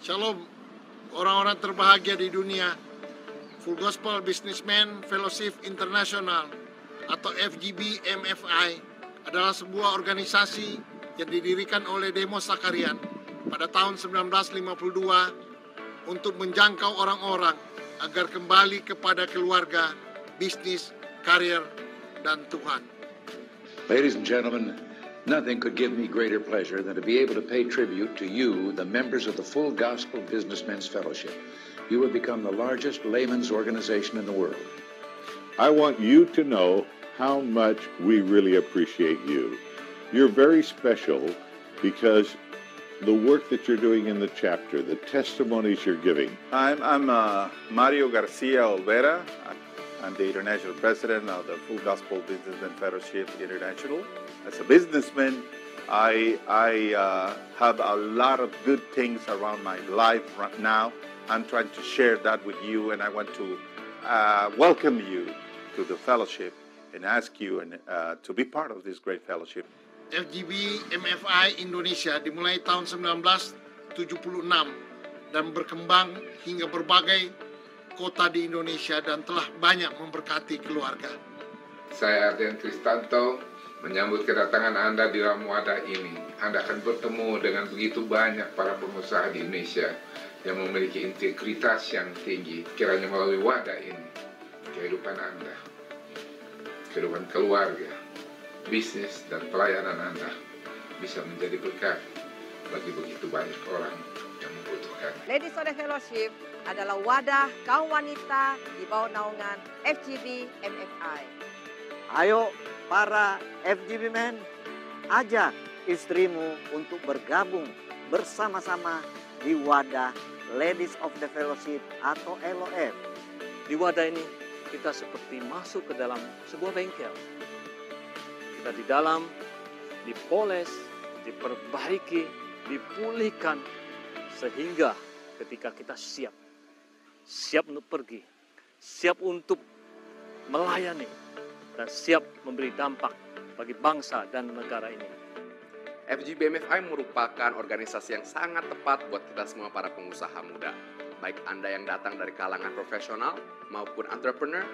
Shalom, orang-orang terbahagia di dunia. Full Gospel Businessman Fellowship International atau FGB MFI adalah sebuah organisasi yang didirikan oleh Demos Sakarian pada tahun 1952 untuk menjangkau orang-orang agar kembali kepada keluarga, bisnis, karir, dan Tuhan. Ladies and gentlemen, nothing could give me greater pleasure than to be able to pay tribute to you, the members of the Full Gospel Businessmen's Fellowship. You have become the largest layman's organization in the world. I want you to know how much we really appreciate you. You're very special because the work that you're doing in the chapter, the testimonies you're giving. I'm Mario Garcia Olvera. I'm the international president of the Full Gospel Businessmen Fellowship International. As a businessman, I have a lot of good things around my life right now. I'm trying to share that with you, and I want to welcome you to the fellowship and ask you to be part of this great fellowship. FGB MFI Indonesia dimulai tahun 1976 dan berkembang hingga berbagai kota di Indonesia dan telah banyak memberkati keluarga. Saya Ardian Kristanto menyambut kedatangan Anda di dalam wadah ini. Anda akan bertemu dengan begitu banyak para pengusaha di Indonesia yang memiliki integritas yang tinggi. Kiranya melalui wadah ini, kehidupan Anda, kehidupan keluarga, bisnis, dan pelayanan Anda bisa menjadi berkat bagi begitu banyak orang yang membutuhkan. Ladies of the Fellowship adalah wadah kaum wanita di bawah naungan FGB MFI. Ayo para FGB men, ajak istrimu untuk bergabung bersama-sama di wadah Ladies of the Fellowship atau LOF. Di wadah ini kita seperti masuk ke dalam sebuah bengkel. Kita di dalam dipoles, diperbaiki, dipulihkan sehingga ketika kita siap untuk pergi, siap untuk melayani, dan siap memberi dampak bagi bangsa dan negara ini. FGB MFI merupakan organisasi yang sangat tepat buat kita semua para pengusaha muda. Baik Anda yang datang dari kalangan profesional maupun entrepreneur,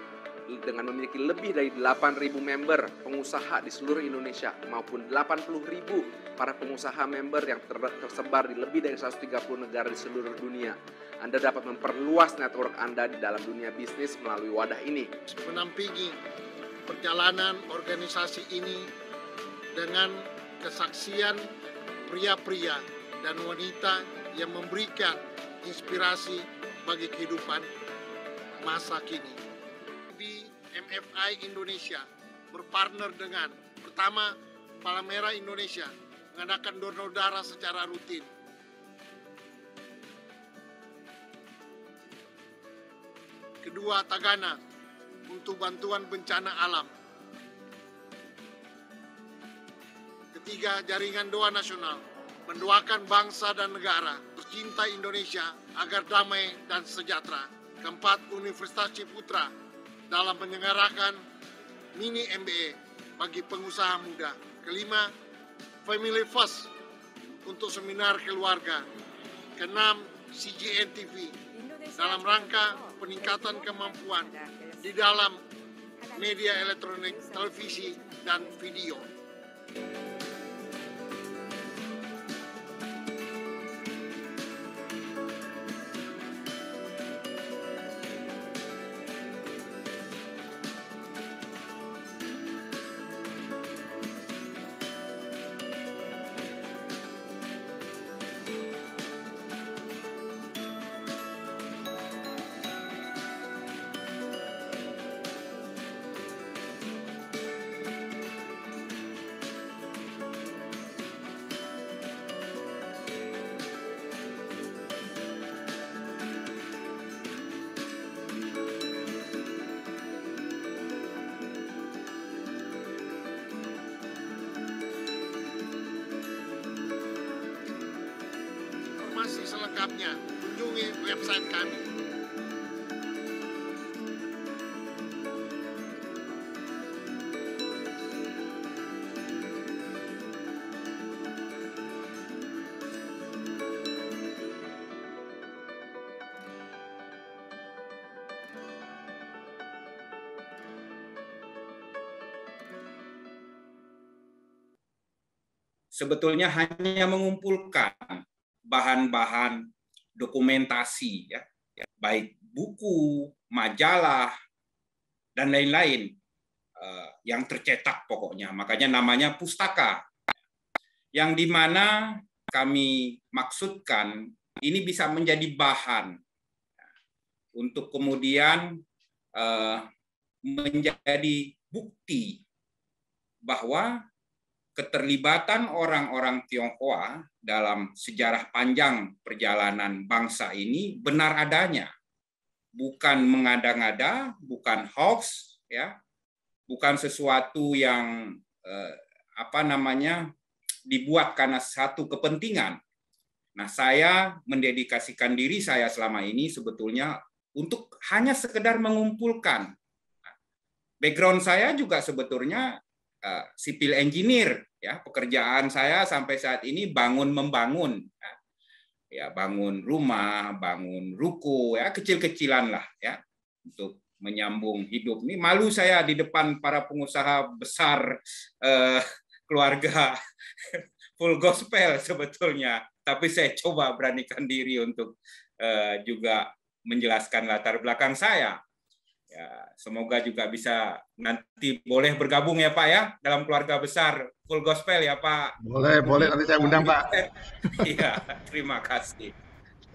dengan memiliki lebih dari 8.000 member pengusaha di seluruh Indonesia maupun 80.000 para pengusaha member yang tersebar di lebih dari 130 negara di seluruh dunia. Anda dapat memperluas network Anda di dalam dunia bisnis melalui wadah ini. Menampingi perjalanan organisasi ini dengan kesaksian pria-pria dan wanita yang memberikan inspirasi bagi kehidupan masa kini. Di MFI Indonesia berpartner dengan pertama Palang Indonesia mengadakan donor darah secara rutin. Kedua, Tagana untuk bantuan bencana alam. Ketiga, Jaringan Doa Nasional mendoakan bangsa dan negara tercinta Indonesia agar damai dan sejahtera. Keempat, Universitas Ciputra dalam menyelenggarakan mini MBA bagi pengusaha muda. Kelima, Family First untuk seminar keluarga. Keenam, CGN TV dalam rangka peningkatan kemampuan di dalam media elektronik, televisi, dan video. Informasi selengkapnya kunjungi website kami. sebetulnya hanya mengumpulkan bahan-bahan dokumentasi, ya, baik buku, majalah, dan lain-lain yang tercetak pokoknya. Makanya namanya pustaka. Yang dimana kami maksudkan ini bisa menjadi bahan untuk kemudian menjadi bukti bahwa keterlibatan orang-orang Tionghoa dalam sejarah panjang perjalanan bangsa ini benar adanya, bukan mengada-ngada, bukan hoax, ya, bukan sesuatu yang dibuat karena satu kepentingan. Nah, saya mendedikasikan diri saya selama ini sebetulnya untuk hanya sekedar mengumpulkan. Background saya juga sebetulnya civil engineer, ya, pekerjaan saya sampai saat ini bangun membangun, ya, bangun rumah, bangun ruko, ya, kecil-kecilan lah, ya, untuk menyambung hidup. Ini malu saya di depan para pengusaha besar keluarga full gospel sebetulnya, tapi saya coba beranikan diri untuk juga menjelaskan latar belakang saya. Ya, semoga juga bisa nanti boleh bergabung ya Pak ya dalam keluarga besar full gospel ya Pak. Boleh nanti saya undang Pak. Iya, terima kasih.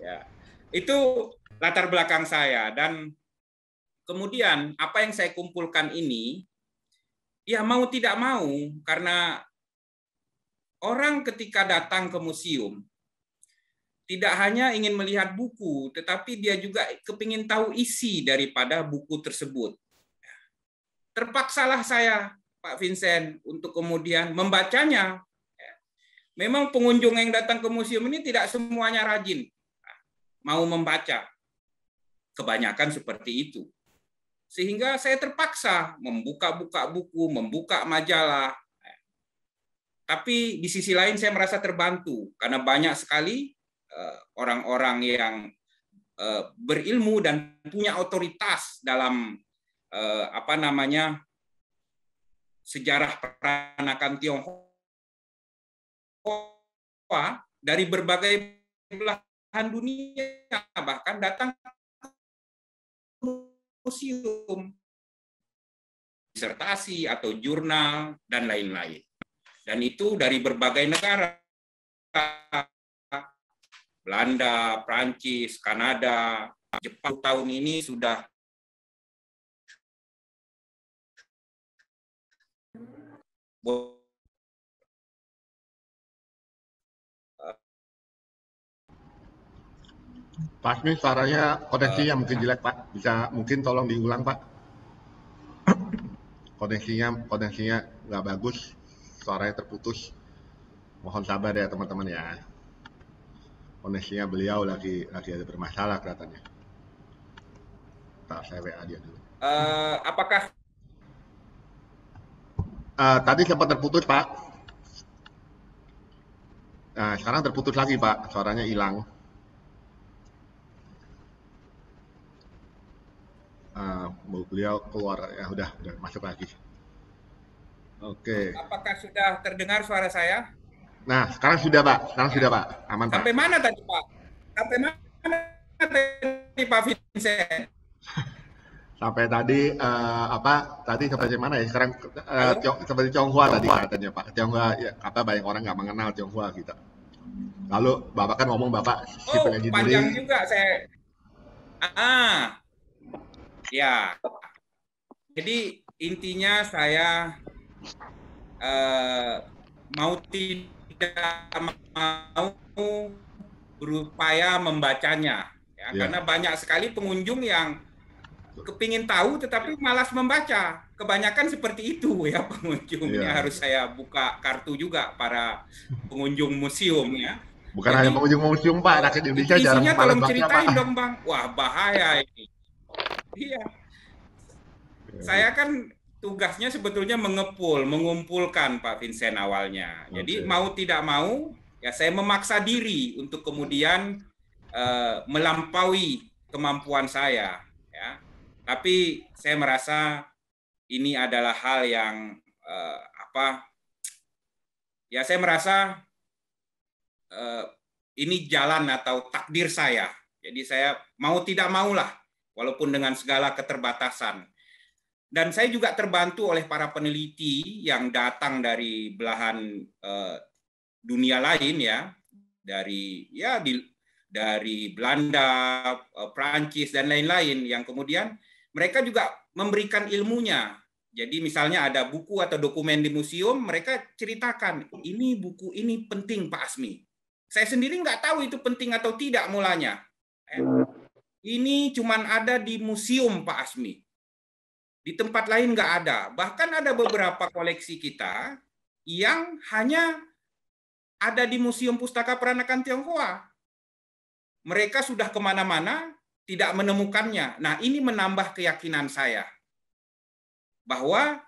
Ya, itu latar belakang saya, dan kemudian apa yang saya kumpulkan ini, ya mau tidak mau, karena orang ketika datang ke museum tidak hanya ingin melihat buku, tetapi dia juga kepingin tahu isi daripada buku tersebut. Terpaksalah saya, Pak Vincent, untuk kemudian membacanya. Memang pengunjung yang datang ke museum ini tidak semuanya rajin mau membaca. Kebanyakan seperti itu. Sehingga saya terpaksa membuka-buka buku, membuka majalah. Tapi di sisi lain saya merasa terbantu, karena banyak sekali orang-orang yang berilmu dan punya otoritas dalam sejarah peranakan Tionghoa dari berbagai belahan dunia, bahkan datang ke museum, disertasi atau jurnal dan lain-lain. Dan itu dari berbagai negara. Belanda, Prancis, Kanada, Jepang tahun ini sudah Pak, ini suaranya koneksinya mungkin jelek Pak, bisa mungkin tolong diulang Pak. Koneksinya nggak bagus, suaranya terputus. Mohon sabar ya teman-teman ya. Koneksinya beliau lagi ada bermasalah kelihatannya. Saya WA dia dulu. Apakah tadi sempat terputus Pak? Nah, sekarang terputus lagi Pak, suaranya hilang. Beliau keluar, ya udah masuk lagi. Oke. Apakah sudah terdengar suara saya? Nah, sekarang sudah Pak, aman Pak. Sampai mana tadi Pak? Sampai mana tadi Pak Vincent? Sampai tadi tadi sampai mana ya? Sekarang seperti Tionghoa tadi katanya Pak. Tionghoa ya, banyak orang nggak mengenal Tionghoa kita. Lalu Bapak kan ngomong Bapak civil engineering. Panjang juga saya. Ya. Jadi intinya saya mau tidak mau berupaya membacanya, ya, karena banyak sekali pengunjung yang kepingin tahu tetapi malas membaca. Kebanyakan seperti itu ya pengunjungnya. Harus saya buka kartu juga para pengunjung museum ya. Bukan hanya pengunjung museum Pak, rakyat Indonesia jarang malas baca Pak. Tolong ceritain dong Bang. Wah bahaya ini. Iya. Saya kan tugasnya sebetulnya mengumpulkan Pak Vincent awalnya. Jadi mau tidak mau, ya saya memaksa diri untuk kemudian melampaui kemampuan saya. Ya. Tapi saya merasa ini adalah hal yang ya saya merasa ini jalan atau takdir saya. Jadi saya mau tidak maulah, walaupun dengan segala keterbatasan. Dan saya juga terbantu oleh para peneliti yang datang dari belahan dunia lain ya, dari Belanda, Prancis dan lain-lain, yang kemudian mereka juga memberikan ilmunya. Jadi misalnya ada buku atau dokumen di museum, mereka ceritakan, ini buku ini penting Pak Asmi. Saya sendiri nggak tahu itu penting atau tidak mulanya. Ini cuman ada di museum Pak Asmi. Di tempat lain nggak ada. Bahkan ada beberapa koleksi kita yang hanya ada di Museum Pustaka Peranakan Tionghoa. Mereka sudah kemana-mana, tidak menemukannya. Nah, ini menambah keyakinan saya bahwa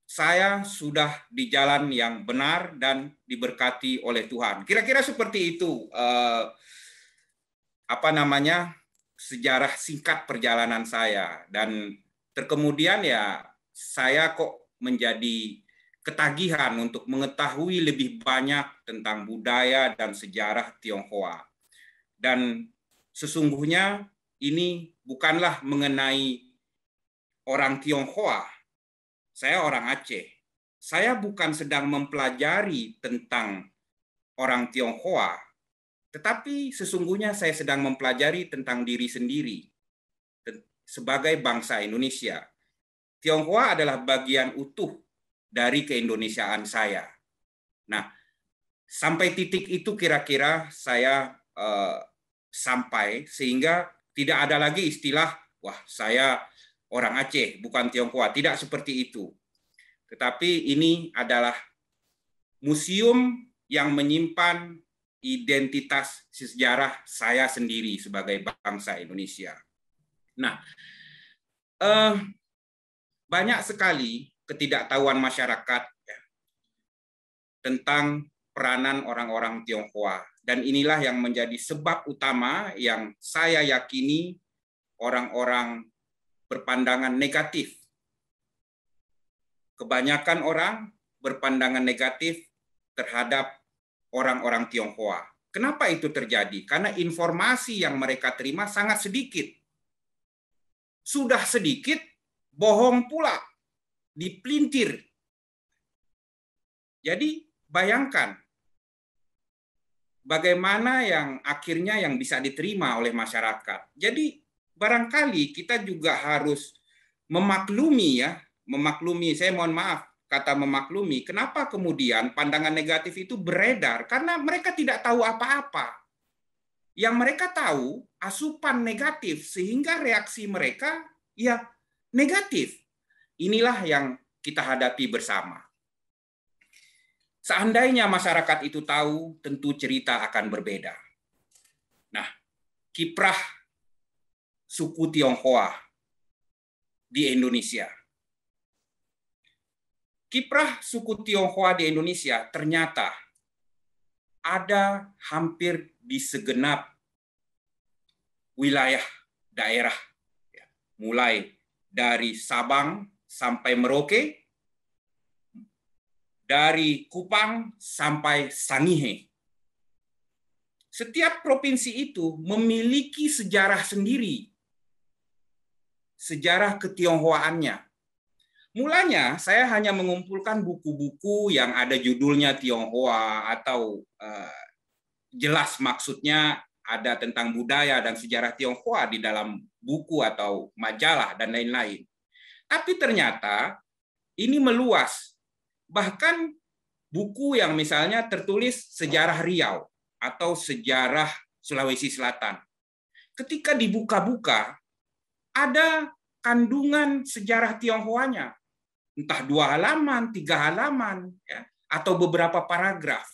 saya sudah di jalan yang benar dan diberkati oleh Tuhan. Kira-kira seperti itu sejarah singkat perjalanan saya. Dan terkemudian ya saya kok menjadi ketagihan untuk mengetahui lebih banyak tentang budaya dan sejarah Tionghoa. Dan sesungguhnya ini bukanlah mengenai orang Tionghoa. Saya orang Aceh. Saya bukan sedang mempelajari tentang orang Tionghoa, tetapi sesungguhnya saya sedang mempelajari tentang diri sendiri sebagai bangsa Indonesia. Tionghoa adalah bagian utuh dari keindonesiaan saya. Nah, sampai titik itu kira-kira saya sampai, sehingga tidak ada lagi istilah, wah saya orang Aceh, bukan Tionghoa. Tidak seperti itu. Tetapi ini adalah museum yang menyimpan identitas sejarah saya sendiri sebagai bangsa Indonesia. Nah, banyak sekali ketidaktahuan masyarakat ya, tentang peranan orang-orang Tionghoa. Dan inilah yang menjadi sebab utama yang saya yakini orang-orang berpandangan negatif. Kebanyakan orang berpandangan negatif terhadap orang-orang Tionghoa. Kenapa itu terjadi? Karena informasi yang mereka terima sangat sedikit. Sudah sedikit, bohong pula, dipelintir. Jadi bayangkan bagaimana yang akhirnya yang bisa diterima oleh masyarakat. Jadi barangkali kita juga harus memaklumi ya, saya mohon maaf kata memaklumi, kenapa kemudian pandangan negatif itu beredar? Karena mereka tidak tahu apa-apa. Yang mereka tahu asupan negatif, sehingga reaksi mereka ya negatif. Inilah yang kita hadapi bersama. Seandainya masyarakat itu tahu, tentu cerita akan berbeda. Nah, kiprah suku Tionghoa di Indonesia. Kiprah suku Tionghoa di Indonesia ternyata ada hampir di segenap wilayah daerah, mulai dari Sabang sampai Merauke, dari Kupang sampai Sangihe. Setiap provinsi itu memiliki sejarah sendiri, sejarah ketionghoaannya. Mulanya saya hanya mengumpulkan buku-buku yang ada judulnya Tionghoa atau jelas maksudnya ada tentang budaya dan sejarah Tionghoa di dalam buku atau majalah dan lain-lain. Tapi ternyata ini meluas. Bahkan buku yang misalnya tertulis sejarah Riau atau sejarah Sulawesi Selatan. Ketika dibuka-buka, ada kandungan sejarah Tionghoanya. Entah 2 halaman, 3 halaman, ya, atau beberapa paragraf.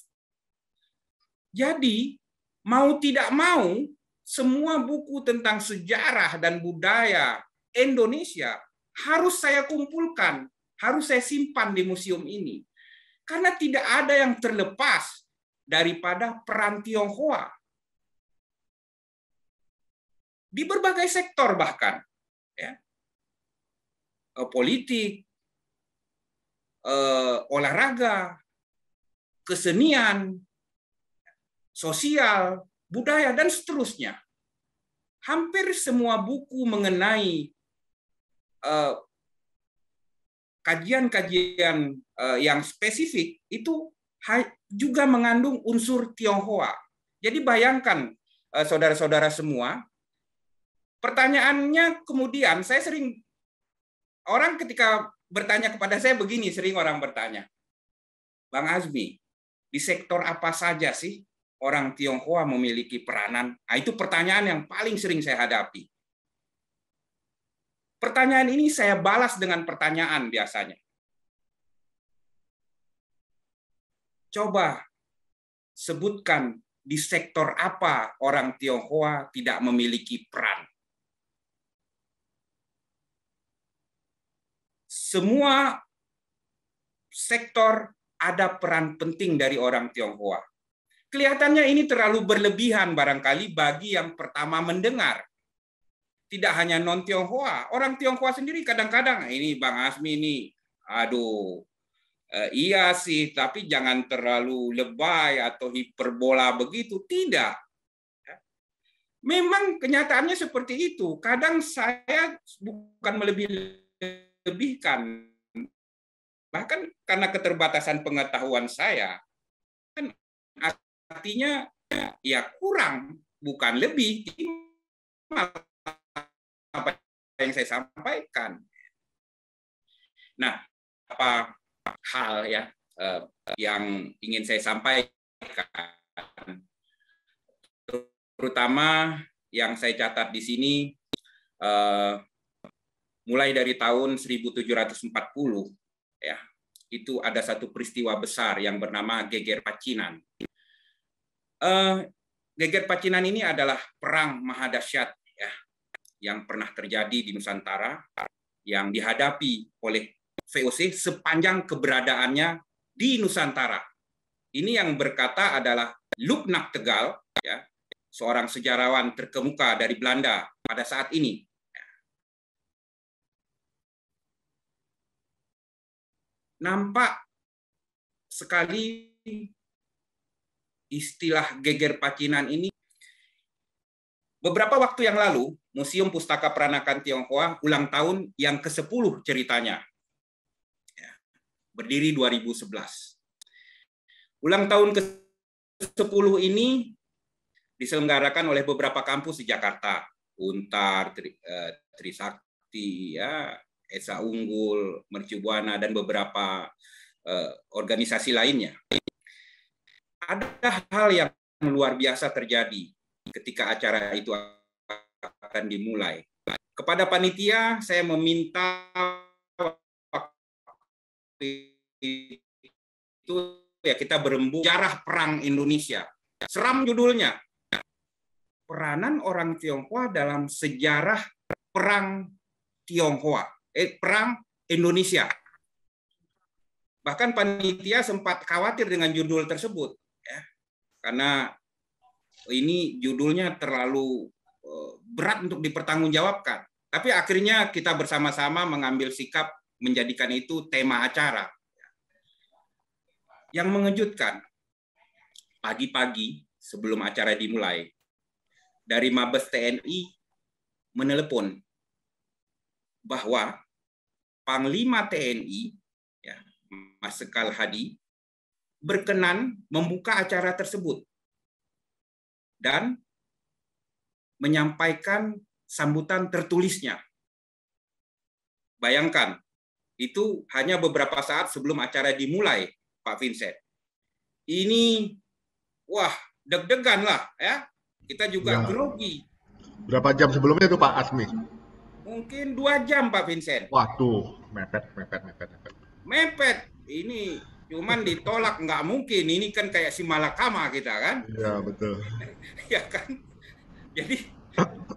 Jadi, mau tidak mau, semua buku tentang sejarah dan budaya Indonesia harus saya kumpulkan, harus saya simpan di museum ini. Karena tidak ada yang terlepas daripada peran Tionghoa. Di berbagai sektor bahkan. Ya. Politik, olahraga, kesenian, sosial, budaya, dan seterusnya. Hampir semua buku mengenai kajian-kajian yang spesifik itu juga mengandung unsur Tionghoa. Jadi bayangkan saudara-saudara semua, pertanyaannya kemudian orang ketika bertanya kepada saya begini, sering orang bertanya, Bang Azmi, di sektor apa saja sih orang Tionghoa memiliki peranan? Nah, itu pertanyaan yang paling sering saya hadapi. Pertanyaan ini saya balas dengan pertanyaan biasanya. Coba sebutkan di sektor apa orang Tionghoa tidak memiliki peran. Semua sektor ada peran penting dari orang Tionghoa. Kelihatannya ini terlalu berlebihan barangkali bagi yang pertama mendengar. Tidak hanya non-Tionghoa, orang Tionghoa sendiri kadang-kadang, ini Bang Azmi ini, aduh, iya sih, tapi jangan terlalu lebay atau hiperbola begitu. Tidak. Memang kenyataannya seperti itu. Kadang saya bukan melebih-lebihkan. Bahkan karena keterbatasan pengetahuan saya, kan artinya ya kurang, bukan lebih. Apa yang saya sampaikan. Nah, apa hal ya yang ingin saya sampaikan, terutama yang saya catat di sini mulai dari tahun 1740 ya, itu ada satu peristiwa besar yang bernama Geger Pacinan. Geger Pacinan ini adalah perang mahadahsyat ya, yang pernah terjadi di Nusantara, yang dihadapi oleh VOC sepanjang keberadaannya di Nusantara. Ini yang berkata adalah Luknak Tegal, ya, seorang sejarawan terkemuka dari Belanda pada saat ini. Nampak sekali istilah Geger Pacinan ini. Beberapa waktu yang lalu, Museum Pustaka Peranakan Tionghoa ulang tahun yang ke-10 ceritanya. Berdiri 2011. Ulang tahun ke-10 ini diselenggarakan oleh beberapa kampus di Jakarta, Untar, Trisakti, ya, Esa Unggul, Mercu Buana, dan beberapa organisasi lainnya. Ada hal yang luar biasa terjadi ketika acara itu akan dimulai. Kepada panitia, saya meminta itu ya kita berembuk sejarah perang Indonesia. Seram judulnya. Peranan orang Tionghoa dalam sejarah perang Tionghoa, perang Indonesia. Bahkan panitia sempat khawatir dengan judul tersebut, ya, karena ini judulnya terlalu berat untuk dipertanggungjawabkan. Tapi akhirnya kita bersama-sama mengambil sikap menjadikan itu tema acara. Yang mengejutkan, pagi-pagi sebelum acara dimulai, dari Mabes TNI menelepon bahwa Panglima TNI, ya, Marsikal Hadi, berkenan membuka acara tersebut dan menyampaikan sambutan tertulisnya. Bayangkan, itu hanya beberapa saat sebelum acara dimulai, Pak Vincent. Ini, wah, deg-degan lah, ya. Kita juga grogi. Berapa jam sebelumnya itu Pak Azmi? Mungkin 2 jam, Pak Vincent. Waduh, mepet. Mepet. Ini cuman ditolak, nggak mungkin. Ini kan kayak si malakama kita, kan? Iya, betul. Ya kan? Jadi,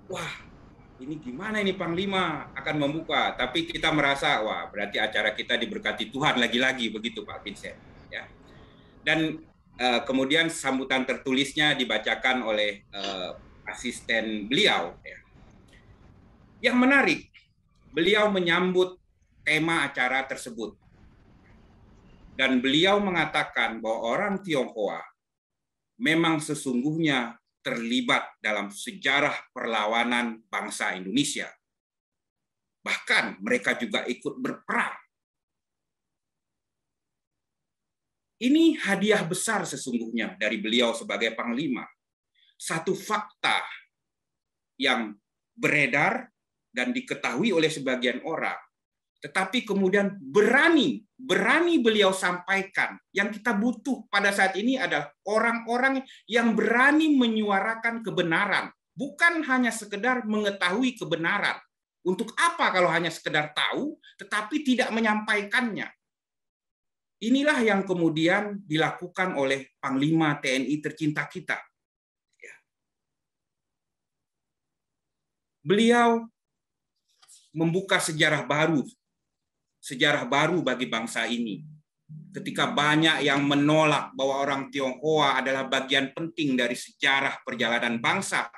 wah, ini gimana ini Panglima akan membuka, tapi kita merasa wah berarti acara kita diberkati Tuhan lagi-lagi begitu Pak Vincent, ya. Dan kemudian sambutan tertulisnya dibacakan oleh asisten beliau, ya. Yang menarik, beliau menyambut tema acara tersebut Dan beliau mengatakan bahwa orang Tionghoa memang sesungguhnya terlibat dalam sejarah perlawanan bangsa Indonesia. Bahkan mereka juga ikut berperang. Ini hadiah besar sesungguhnya dari beliau sebagai Panglima. Satu fakta yang beredar dan diketahui oleh sebagian orang, tetapi kemudian berani beliau sampaikan. Yang kita butuh pada saat ini adalah orang-orang yang berani menyuarakan kebenaran, bukan hanya sekedar mengetahui kebenaran. Untuk apa kalau hanya sekedar tahu, tetapi tidak menyampaikannya? Inilah yang kemudian dilakukan oleh Panglima TNI tercinta kita. Beliau membuka sejarah baru bagi bangsa ini. Ketika banyak yang menolak bahwa orang Tionghoa adalah bagian penting dari sejarah perjalanan bangsa,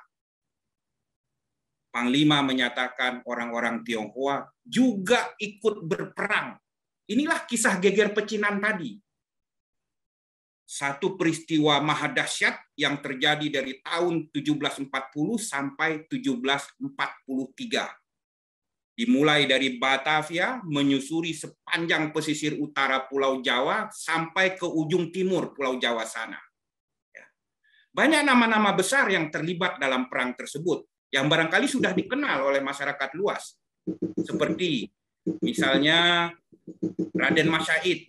Panglima menyatakan orang-orang Tionghoa juga ikut berperang. Inilah kisah geger pecinan tadi. Satu peristiwa maha dahsyat yang terjadi dari tahun 1740 sampai 1743. Dimulai dari Batavia, menyusuri sepanjang pesisir utara Pulau Jawa sampai ke ujung timur Pulau Jawa sana. Banyak nama-nama besar yang terlibat dalam perang tersebut, yang barangkali sudah dikenal oleh masyarakat luas. Seperti misalnya Raden Mas Said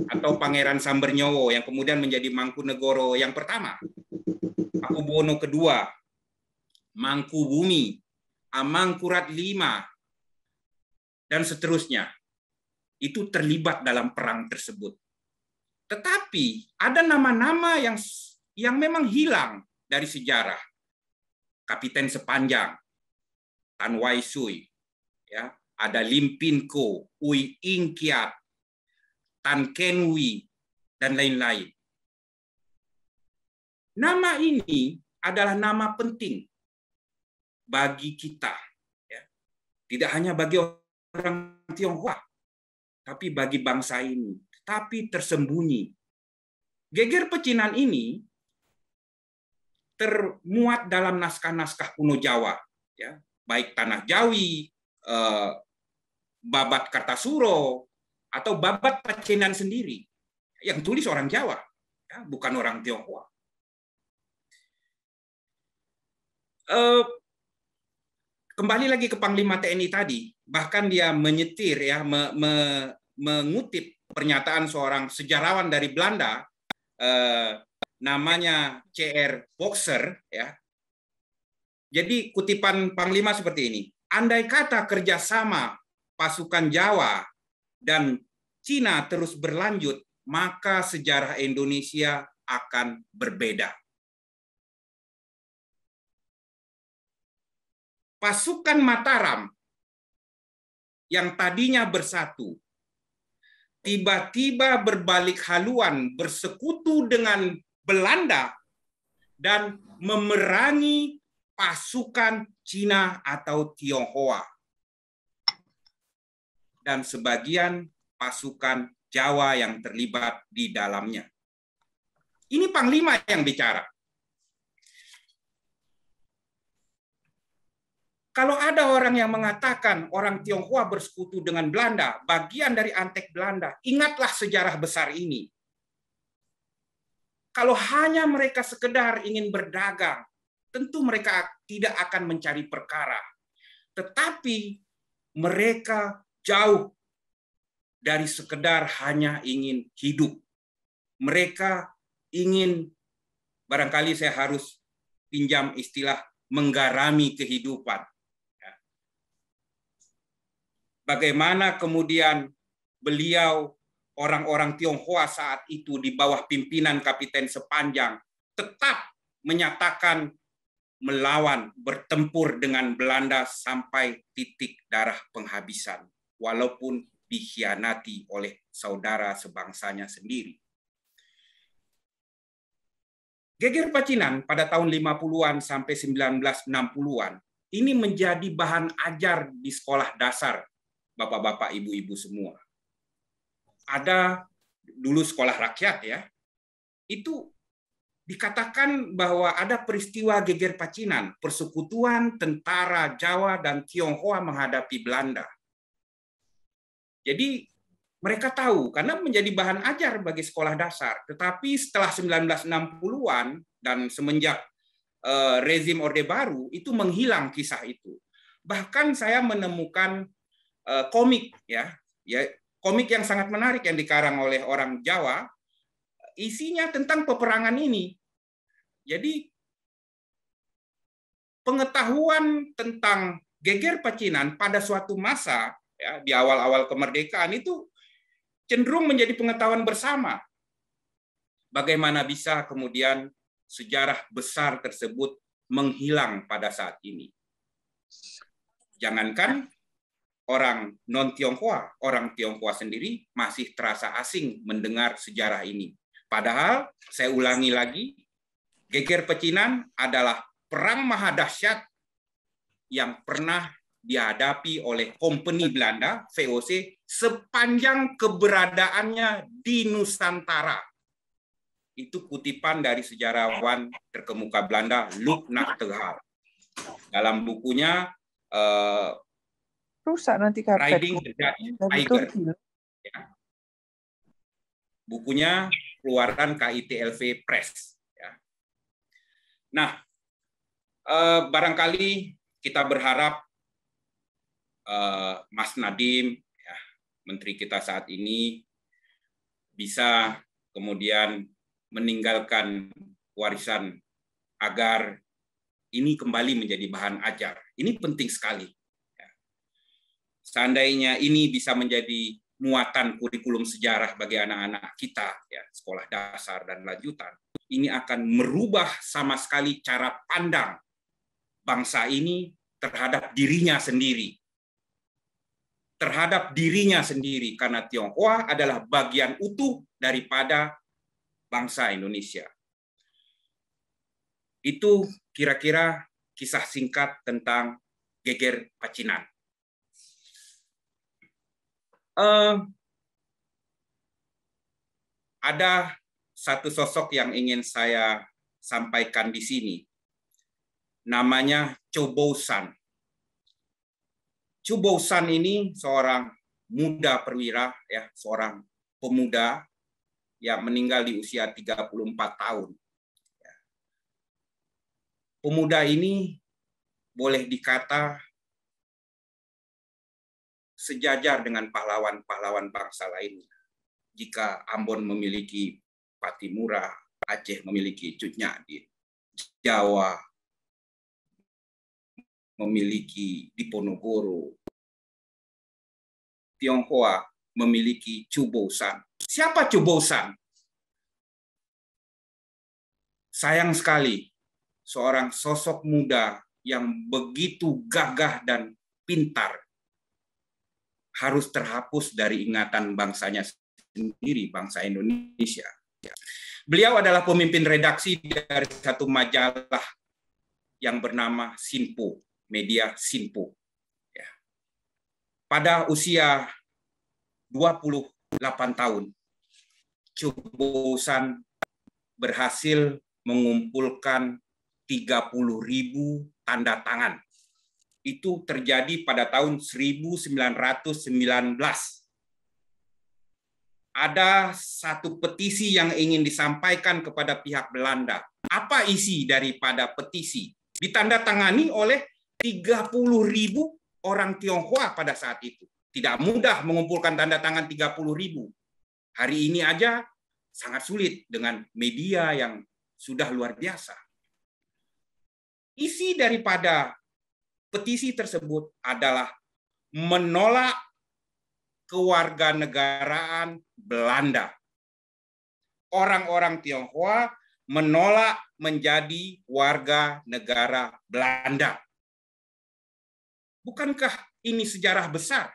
atau Pangeran Sambernyowo yang kemudian menjadi Mangkunegoro yang pertama, Pakubuwono kedua, Mangkubumi, Amangkurat V, dan seterusnya. Itu terlibat dalam perang tersebut. Tetapi ada nama-nama yang memang hilang dari sejarah. Kapiten Sepanjang, Tan Wai Sui, ya, ada Lim Pin Ko, Ui Ing Kiat, Tan Ken Wi, dan lain-lain. Nama ini adalah nama penting bagi kita, ya. Tidak hanya bagi orang Tionghoa, tapi bagi bangsa ini, tapi tersembunyi. Geger pecinan ini termuat dalam naskah-naskah kuno Jawa, ya, baik Tanah Jawi, Babat Kartasuro, atau Babat Pecinan sendiri, yang tulis orang Jawa, ya, bukan orang Tionghoa. Kembali lagi ke Panglima TNI tadi, bahkan dia menyetir, ya, mengutip pernyataan seorang sejarawan dari Belanda, namanya C.R. Boxer, ya. Jadi kutipan Panglima seperti ini: andai kata kerjasama pasukan Jawa dan Cina terus berlanjut, maka sejarah Indonesia akan berbeda. Pasukan Mataram yang tadinya bersatu, tiba-tiba berbalik haluan, bersekutu dengan Belanda dan memerangi pasukan Cina atau Tionghoa dan sebagian pasukan Jawa yang terlibat di dalamnya. Ini Panglima yang bicara. Kalau ada orang yang mengatakan orang Tionghoa bersekutu dengan Belanda, bagian dari antek Belanda, ingatlah sejarah besar ini. Kalau hanya mereka sekedar ingin berdagang, tentu mereka tidak akan mencari perkara. Tetapi mereka jauh dari sekedar hanya ingin hidup. Mereka ingin, barangkali saya harus pinjam istilah, menggarami kehidupan. Bagaimana kemudian beliau, orang-orang Tionghoa saat itu di bawah pimpinan Kapiten Sepanjang, tetap menyatakan melawan, bertempur dengan Belanda sampai titik darah penghabisan, walaupun dikhianati oleh saudara sebangsanya sendiri. Geger pecinan pada tahun 50-an sampai 1960-an ini menjadi bahan ajar di sekolah dasar Bapak-bapak, ibu-ibu semua. Ada dulu sekolah rakyat ya, itu dikatakan bahwa ada peristiwa geger Pacinan, persekutuan tentara Jawa dan Tionghoa menghadapi Belanda. Jadi mereka tahu karena menjadi bahan ajar bagi sekolah dasar. Tetapi setelah 1960-an dan semenjak rezim Orde Baru itu menghilang kisah itu. Bahkan saya menemukan komik ya, komik yang sangat menarik yang dikarang oleh orang Jawa, isinya tentang peperangan ini. Jadi pengetahuan tentang geger Pacinan pada suatu masa ya, di awal-awal kemerdekaan itu cenderung menjadi pengetahuan bersama. Bagaimana bisa kemudian sejarah besar tersebut menghilang pada saat ini. Jangankan orang non-Tionghoa, orang Tionghoa sendiri masih terasa asing mendengar sejarah ini. Padahal, saya ulangi lagi, geger Pacinan adalah perang maha dahsyat yang pernah dihadapi oleh Kompeni Belanda, VOC, sepanjang keberadaannya di Nusantara. Itu kutipan dari sejarawan terkemuka Belanda, Luc Nachtegaal. Dalam bukunya rusak nanti karpet Riding the Dutch Tiger. Ya. Bukunya keluaran KITLV Press. Ya. Nah, barangkali kita berharap Mas Nadiem, ya, Menteri kita saat ini, bisa kemudian meninggalkan warisan agar ini kembali menjadi bahan ajar. Ini penting sekali. Ya. Seandainya ini bisa menjadi muatan kurikulum sejarah bagi anak-anak kita, ya, sekolah dasar dan lanjutan, ini akan merubah sama sekali cara pandang bangsa ini terhadap dirinya sendiri. Terhadap dirinya sendiri, karena Tionghoa adalah bagian utuh daripada bangsa Indonesia. Itu kira-kira kisah singkat tentang geger Pacinan. Ada satu sosok yang ingin saya sampaikan di sini. Namanya Cho Bou-san. Cho Bou-san ini seorang muda perwira, ya, seorang pemuda yang meninggal di usia 34 tahun. Pemuda ini boleh dikata sejajar dengan pahlawan-pahlawan bangsa lainnya. Jika Ambon memiliki Patimura, Aceh memiliki Cut Nyak, Jawa memiliki Diponegoro, Tionghoa memiliki Cho Bou-san. Siapa Cho Bou-san? Sayang sekali, seorang sosok muda yang begitu gagah dan pintar harus terhapus dari ingatan bangsanya sendiri, bangsa Indonesia. Beliau adalah pemimpin redaksi dari satu majalah yang bernama Sinpo, media Sinpo. Ya. Pada usia 28 tahun, Cho Bou-san berhasil mengumpulkan 30.000 tanda tangan. Itu terjadi pada tahun 1919. Ada satu petisi yang ingin disampaikan kepada pihak Belanda. Apa isi daripada petisi? Ditandatangani oleh 30.000 orang Tionghoa pada saat itu. Tidak mudah mengumpulkan tanda tangan 30.000. Hari ini aja sangat sulit dengan media yang sudah luar biasa. Isi daripada petisi tersebut adalah menolak kewarganegaraan Belanda. Orang-orang Tionghoa menolak menjadi warga negara Belanda. Bukankah ini sejarah besar?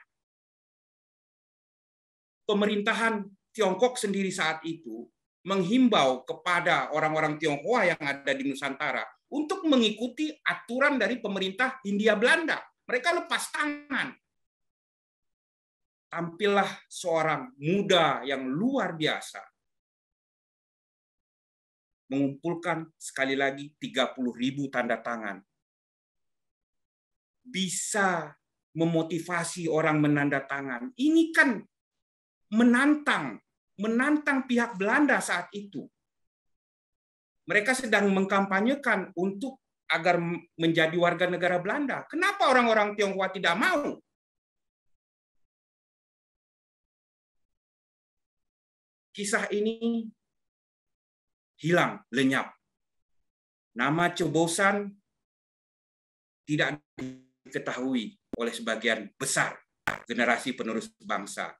Pemerintahan Tiongkok sendiri saat itu menghimbau kepada orang-orang Tionghoa yang ada di Nusantara untuk mengikuti aturan dari pemerintah Hindia Belanda. Mereka lepas tangan. tampillah seorang muda yang luar biasa, mengumpulkan sekali lagi 30.000 tanda tangan. Bisa memotivasi orang menandatangan. Ini kan menantang pihak Belanda saat itu. Mereka sedang mengkampanyekan untuk agar menjadi warga negara Belanda. Kenapa orang-orang Tionghoa tidak mau? Kisah ini hilang, lenyap. Nama Chobosan tidak diketahui oleh sebagian besar generasi penerus bangsa.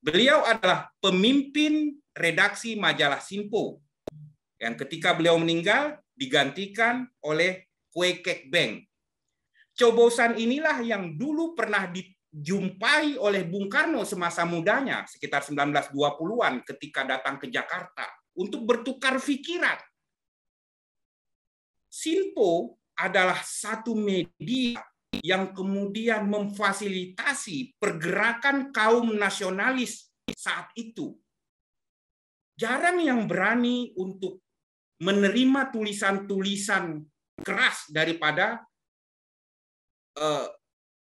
Beliau adalah pemimpin redaksi majalah Sinpo yang ketika beliau meninggal digantikan oleh Kwe Kek Beng. Chobosan inilah yang dulu pernah dijumpai oleh Bung Karno semasa mudanya sekitar 1920-an ketika datang ke Jakarta untuk bertukar pikiran. Sinpo adalah satu media yang kemudian memfasilitasi pergerakan kaum nasionalis saat itu. Jarang yang berani untuk menerima tulisan-tulisan keras daripada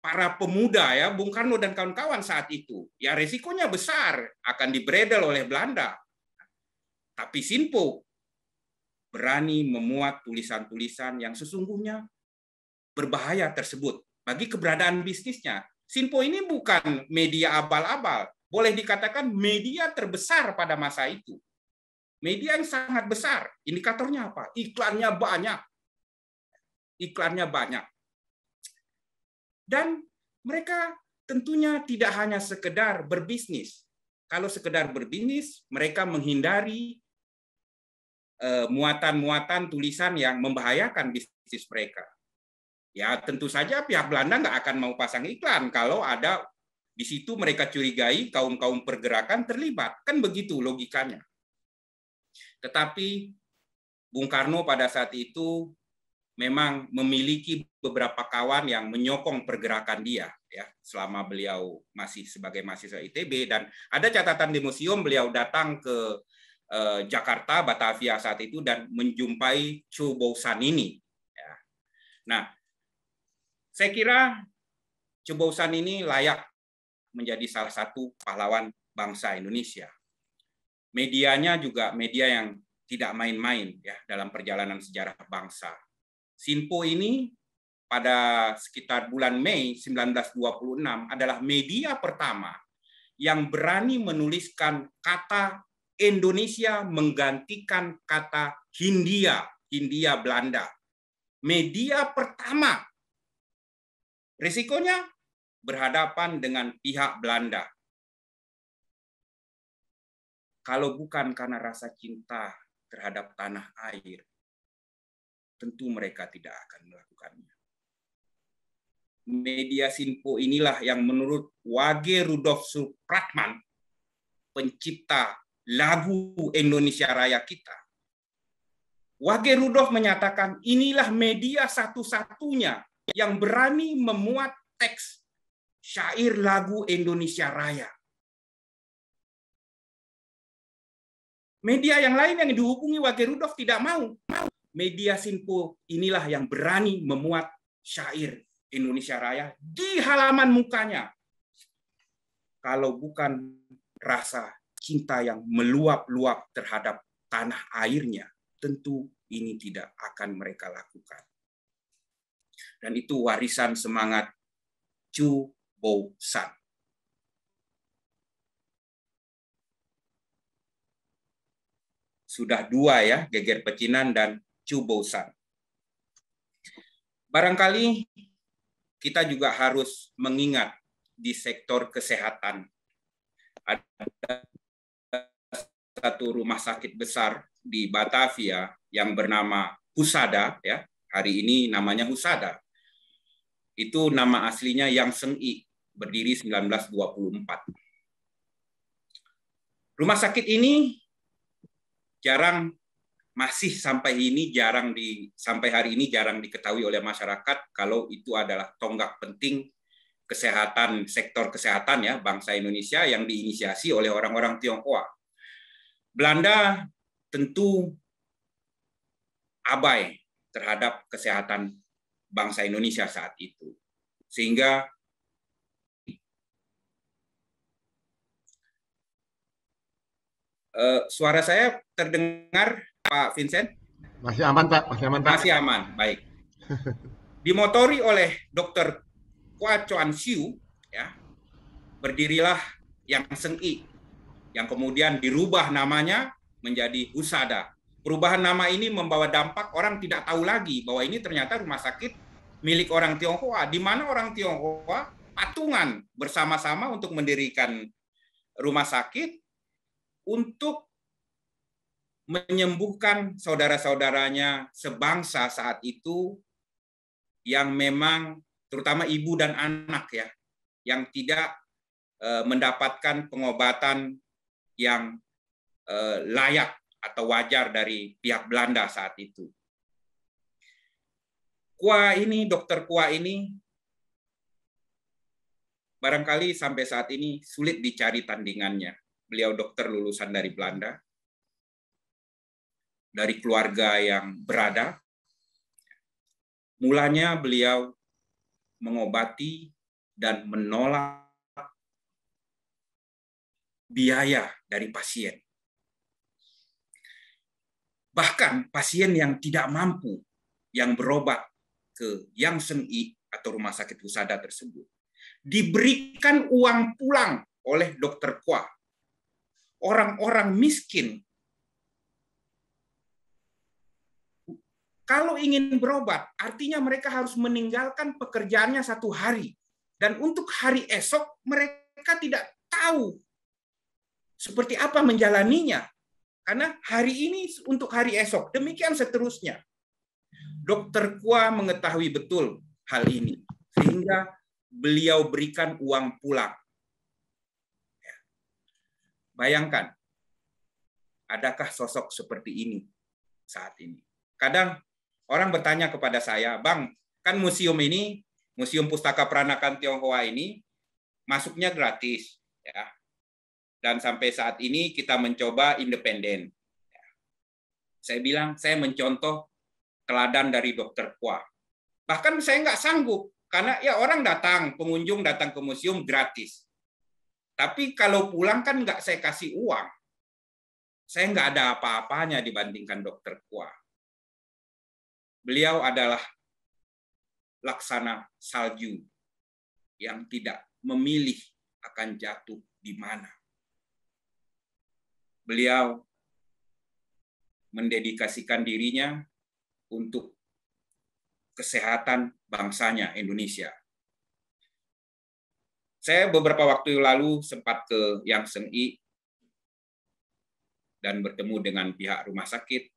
para pemuda ya, Bung Karno dan kawan-kawan saat itu. Ya resikonya besar, akan dibredel oleh Belanda. Tapi Sinpo berani memuat tulisan-tulisan yang sesungguhnya berbahaya tersebut bagi keberadaan bisnisnya. Sinpo ini bukan media abal-abal, boleh dikatakan media terbesar pada masa itu. Media yang sangat besar. Indikatornya apa? Iklannya banyak. Iklannya banyak. Dan mereka tentunya tidak hanya sekedar berbisnis. Kalau sekedar berbisnis, mereka menghindari muatan-muatan tulisan yang membahayakan bisnis mereka. Ya tentu saja pihak Belanda nggak akan mau pasang iklan kalau ada di situ mereka curigai kaum-kaum pergerakan terlibat. Kan begitu logikanya. Tetapi Bung Karno pada saat itu memang memiliki beberapa kawan yang menyokong pergerakan dia ya selama beliau masih sebagai mahasiswa ITB, dan ada catatan di museum beliau datang ke Jakarta, Batavia saat itu dan menjumpai Chobosan ini. Ya. Nah, saya kira Chobosan ini layak menjadi salah satu pahlawan bangsa Indonesia. Medianya juga media yang tidak main-main ya dalam perjalanan sejarah bangsa. Sinpo ini pada sekitar bulan Mei 1926 adalah media pertama yang berani menuliskan kata Indonesia menggantikan kata Hindia, Hindia Belanda. Media pertama. Risikonya berhadapan dengan pihak Belanda. Kalau bukan karena rasa cinta terhadap tanah air, tentu mereka tidak akan melakukannya. Media Sinpo inilah yang menurut Wage Rudolf Supratman, pencipta lagu Indonesia Raya kita, Wage Rudolf menyatakan inilah media satu-satunya yang berani memuat teks syair lagu Indonesia Raya. Media yang lain yang dihubungi Wage Rudolf tidak mau. Media Sinpo inilah yang berani memuat syair Indonesia Raya di halaman mukanya. Kalau bukan rasa cinta yang meluap-luap terhadap tanah airnya, tentu ini tidak akan mereka lakukan. Dan itu warisan semangat Chobosan. Sudah dua ya, Geger Pecinan dan Chobosan. Barangkali kita juga harus mengingat di sektor kesehatan. Ada satu rumah sakit besar di Batavia yang bernama Husada, ya. Hari ini namanya Husada. Itu nama aslinya Yang Seng-i, berdiri 1924. Rumah sakit ini masih sampai hari ini jarang diketahui oleh masyarakat kalau itu adalah tonggak penting kesehatan, sektor kesehatan ya bangsa Indonesia yang diinisiasi oleh orang-orang Tionghoa. Belanda tentu abai terhadap kesehatan bangsa Indonesia saat itu. Sehingga suara saya terdengar, Pak Vincent? Masih aman, Pak. Masih aman, Pak. Masih aman, baik. Dimotori oleh Dr. Kwa Chuan Siu, ya, berdirilah Yang Seng-i, yang kemudian dirubah namanya menjadi Husada. Perubahan nama ini membawa dampak orang tidak tahu lagi bahwa ini ternyata rumah sakit milik orang Tionghoa, di mana orang Tionghoa patungan bersama-sama untuk mendirikan rumah sakit untuk menyembuhkan saudara-saudaranya sebangsa saat itu yang memang terutama ibu dan anak ya, yang tidak mendapatkan pengobatan yang layak atau wajar dari pihak Belanda saat itu. Kwa ini, Dokter Kwa ini, barangkali sampai saat ini sulit dicari tandingannya. Beliau dokter lulusan dari Belanda, dari keluarga yang berada. Mulanya beliau mengobati dan menolak biaya dari pasien. Bahkan pasien yang tidak mampu, yang berobat ke Yang Seng-i atau rumah sakit Husada tersebut, diberikan uang pulang oleh Dokter Kwa. Orang-orang miskin, kalau ingin berobat, artinya mereka harus meninggalkan pekerjaannya 1 hari. Dan untuk hari esok, mereka tidak tahu seperti apa menjalaninya. Karena hari ini untuk hari esok, demikian seterusnya. Dokter Kwa mengetahui betul hal ini, sehingga beliau berikan uang pulang. Bayangkan, adakah sosok seperti ini saat ini? Kadang orang bertanya kepada saya, Bang, kan museum ini, Museum Pustaka Peranakan Tionghoa ini, masuknya gratis. Ya. Dan sampai saat ini kita mencoba independen. Saya bilang, saya mencontoh teladan dari Dokter Kwa. Bahkan saya nggak sanggup, karena ya orang datang, pengunjung datang ke museum gratis. Tapi kalau pulang kan nggak saya kasih uang. Saya nggak ada apa-apanya dibandingkan Dokter Kwa. Beliau adalah laksana salju yang tidak memilih akan jatuh di mana. Beliau mendedikasikan dirinya untuk kesehatan bangsanya Indonesia. Saya beberapa waktu lalu sempat ke Yang Seng-i dan bertemu dengan pihak rumah sakit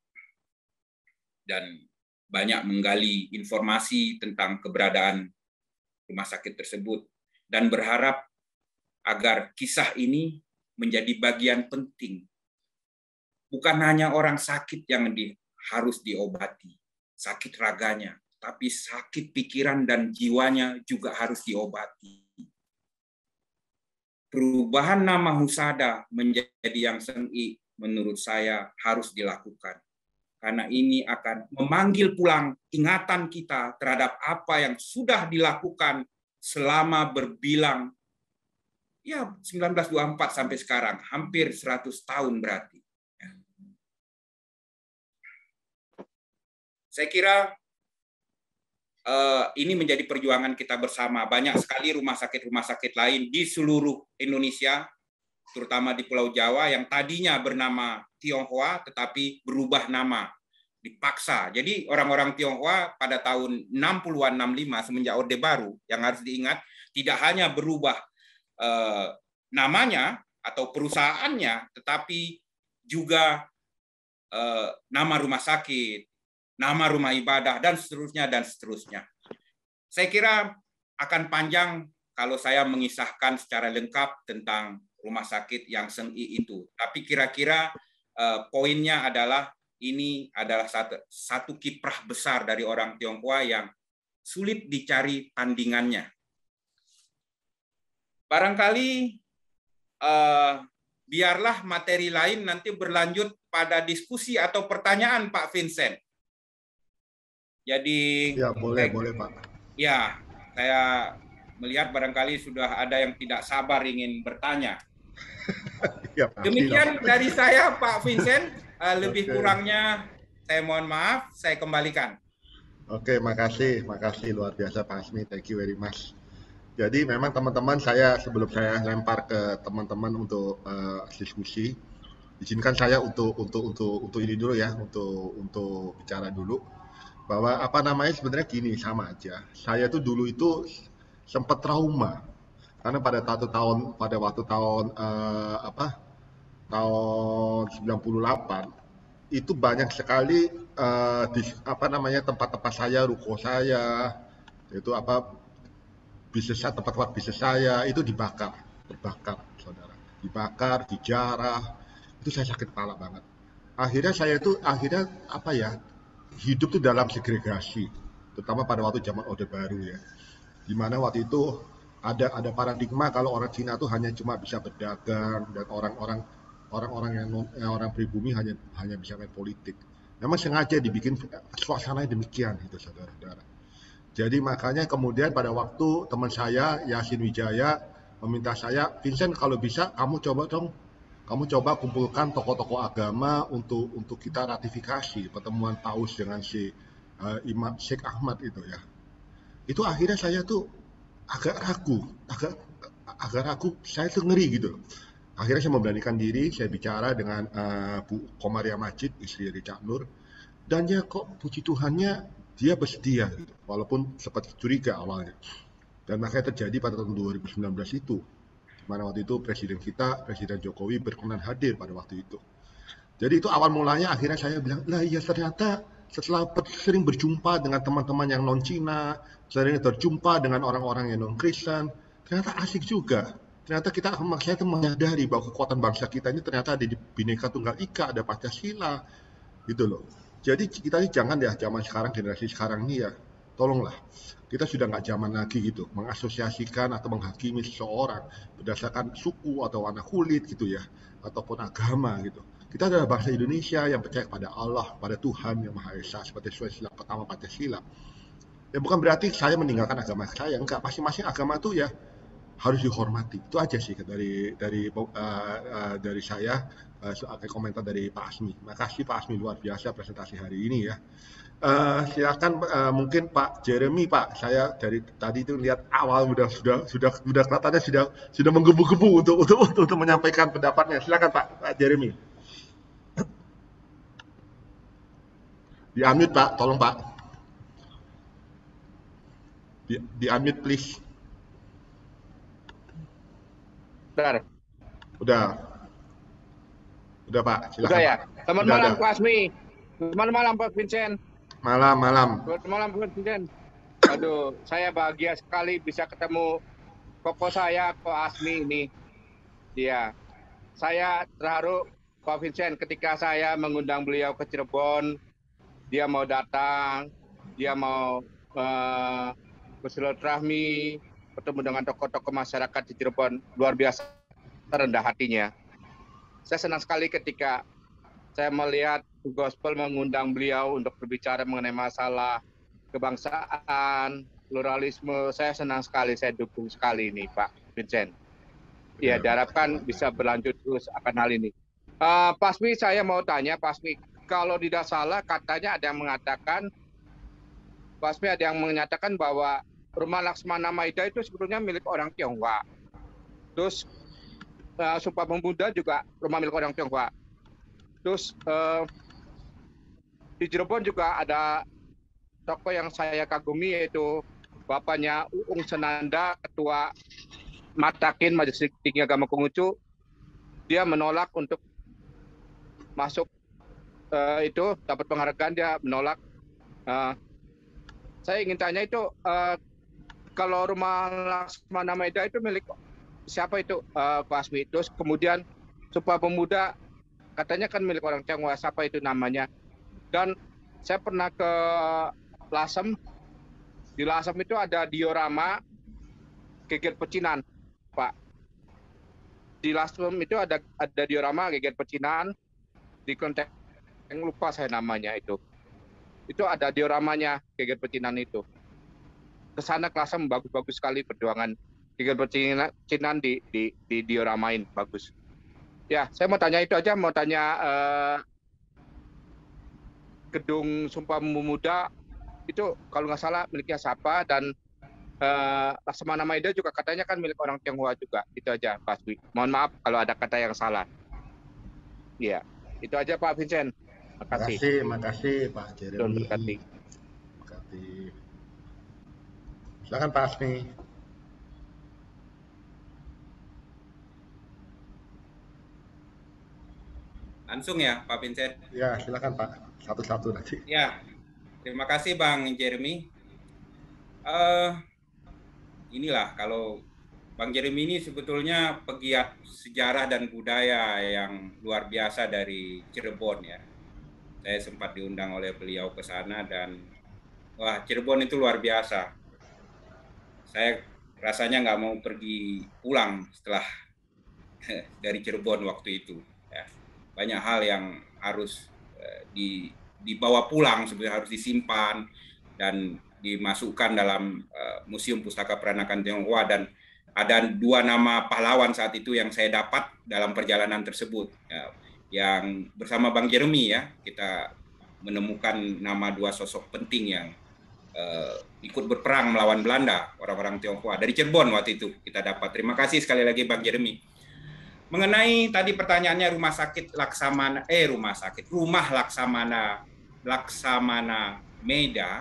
dan banyak menggali informasi tentang keberadaan rumah sakit tersebut dan berharap agar kisah ini menjadi bagian penting. Bukan hanya orang sakit yang harus diobati, sakit raganya, tapi sakit pikiran dan jiwanya juga harus diobati. Perubahan nama Husada menjadi Yang Seng-i menurut saya harus dilakukan. Karena ini akan memanggil pulang ingatan kita terhadap apa yang sudah dilakukan selama berbilang, ya 1924 sampai sekarang, hampir 100 tahun berarti. Saya kira ini menjadi perjuangan kita bersama. Banyak sekali rumah sakit lain di seluruh Indonesia, terutama di Pulau Jawa, yang tadinya bernama Tionghoa, tetapi berubah nama, dipaksa. Jadi orang-orang Tionghoa pada tahun 60-an, 65, semenjak Orde Baru, yang harus diingat, tidak hanya berubah namanya atau perusahaannya, tetapi juga nama rumah sakit, nama rumah ibadah, dan seterusnya, dan seterusnya. Saya kira akan panjang kalau saya mengisahkan secara lengkap tentang rumah sakit Yang Seng-i itu. Tapi kira-kira poinnya adalah, ini adalah satu kiprah besar dari orang Tionghoa yang sulit dicari tandingannya. barangkali biarlah materi lain nanti berlanjut pada diskusi atau pertanyaan Pak Vincent. Jadi Ya, boleh Pak. Ya, saya melihat barangkali sudah ada yang tidak sabar ingin bertanya. Ya, pasti Demikian dong. dari saya Pak Vincent, lebih Oke. kurangnya saya mohon maaf, saya kembalikan. Oke, makasih luar biasa Pak Asmi, thank you very much. Jadi memang teman-teman, saya sebelum saya lempar ke teman-teman untuk diskusi, izinkan saya untuk ini dulu ya, untuk bicara dulu bahwa apa namanya sebenarnya gini, sama aja. Saya tuh dulu itu sempat trauma karena pada waktu tahun tahun 98 itu banyak sekali tempat-tempat saya, ruko saya, itu tempat-tempat bisnis saya itu terbakar, saudara, dibakar, dijarah, itu saya sakit kepala banget. Akhirnya saya itu hidup tuh dalam segregasi, terutama pada waktu zaman Orde Baru ya, dimana waktu itu ada paradigma kalau orang Cina tuh hanya cuma bisa berdagang dan orang-orang yang pribumi hanya bisa main politik. Memang sengaja dibikin suasananya demikian itu, saudara-saudara. Jadi makanya kemudian pada waktu teman saya Yasin Wijaya meminta saya, Vincent kalau bisa kamu coba kumpulkan tokoh-tokoh agama untuk kita ratifikasi pertemuan Paus dengan si Imam Sheikh Ahmad itu ya. Itu akhirnya saya tuh agak ragu, saya tuh ngeri gitu. Akhirnya saya memberanikan diri, saya bicara dengan Bu Komaria Majid, istri dari Cak Nur, dan ya kok puji Tuhannya dia bersedia gitu, walaupun sempat curiga awalnya. Dan makanya terjadi pada tahun 2019 itu, mana waktu itu Presiden Jokowi berkenan hadir pada waktu itu. Jadi itu awal mulanya akhirnya saya bilang, lah iya ternyata setelah sering berjumpa dengan teman-teman yang non-Cina, sering berjumpa dengan orang-orang yang non-Kristen, ternyata asik juga. Ternyata saya tuh menyadari bahwa kekuatan bangsa kita ini ternyata ada di Bhinneka Tunggal Ika, ada Pancasila, gitu loh. Jadi kita ini jangan ya zaman sekarang, generasi sekarang ini ya, tolonglah. Kita sudah nggak zaman lagi gitu, mengasosiasikan atau menghakimi seseorang berdasarkan suku atau warna kulit gitu ya, ataupun agama gitu. Kita adalah bangsa Indonesia yang percaya kepada Allah, pada Tuhan yang Maha Esa, seperti sila pertama Pancasila. Ya bukan berarti saya meninggalkan agama saya, enggak. Masing-masing agama itu ya harus dihormati. Itu aja sih dari saya sebagai komentar dari Pak Asmi. Makasih Pak Asmi, luar biasa presentasi hari ini ya. Silakan mungkin Pak Jeremy, Pak. Saya dari tadi itu lihat awal sudah kelihatannya sudah menggebu-gebu untuk menyampaikan pendapatnya. Silakan Pak Jeremy. Di-unmute Pak, tolong Pak. Di-unmute please. Udah Pak, silakan. Udah ya. Selamat malam Pak Asmi. Selamat malam Pak Vincent. Malam. Selamat malam Pak Vincent. Aduh, saya bahagia sekali bisa ketemu koko saya Pak Asmi ini. Dia, saya terharu Pak Vincent ketika saya mengundang beliau ke Cirebon. Dia mau datang, dia mau bersilaturahmi, bertemu dengan tokoh-tokoh masyarakat di Cirebon, luar biasa rendah hatinya. Saya senang sekali ketika saya melihat Gospel mengundang beliau untuk berbicara mengenai masalah kebangsaan, pluralisme. Saya senang sekali, saya dukung sekali ini Pak Vincent. Ya, diharapkan bisa berlanjut terus akan hal ini. Pak Asmi, saya mau tanya Pak Asmi, kalau tidak salah katanya ada yang mengatakan, Pak Asmi ada yang menyatakan bahwa Rumah Laksmana Maida itu sebetulnya milik orang Tionghoa. Terus Sumpah Pemuda juga rumah milik orang Tionghoa. Terus di Cirebon juga ada tokoh yang saya kagumi yaitu bapaknya Uung Senanda, ketua Matakin Majelis Tinggi Agama Konghucu. Dia menolak untuk masuk itu dapat penghargaan, dia menolak. Saya ingin tanya itu kalau Rumah Laksmana Maida itu milik siapa itu Pak Asmi? Terus kemudian Sumpah Pemuda katanya kan milik orang Tionghoa, siapa itu namanya? Dan saya pernah ke Lasem, di Lasem itu ada diorama Geger Pecinan. Pak. Di last room itu ada diorama geger pecinan di konteks yang lupa saya namanya itu. Itu ada dioramanya geger pecinan itu. Kesana kelasnya bagus-bagus sekali perjuangan geger pecinan di dioramain bagus. Ya, saya mau tanya itu aja, mau tanya gedung Sumpah Pemuda itu kalau nggak salah miliknya siapa, dan Laksamana Maeda juga katanya kan milik orang Tionghoa juga. Itu aja Pak Swi. Mohon maaf kalau ada kata yang salah. Iya, itu aja Pak Vincent. Makasih. Makasih Pak Jeremy. Makasih. Silakan Pak Asmi. Langsung ya Pak Vincent. Ya, silakan Pak. Satu-satu nanti. Ya, terima kasih Bang Jeremy. Inilah kalau Bang Jeremy ini sebetulnya pegiat sejarah dan budaya yang luar biasa dari Cirebon ya. Saya sempat diundang oleh beliau ke sana dan wah, Cirebon itu luar biasa. Saya rasanya nggak mau pergi pulang setelah dari Cirebon waktu itu. Ya. Banyak hal yang harus dibawa pulang, sebenarnya harus disimpan dan dimasukkan dalam Museum Pustaka Peranakan Tionghoa, dan ada 2 nama pahlawan saat itu yang saya dapat dalam perjalanan tersebut. Ya, yang bersama Bang Jeremy ya, kita menemukan nama 2 sosok penting yang ikut berperang melawan Belanda, orang-orang Tionghoa dari Cirebon waktu itu kita dapat. Terima kasih sekali lagi Bang Jeremy. Mengenai tadi pertanyaannya rumah Laksamana Maeda,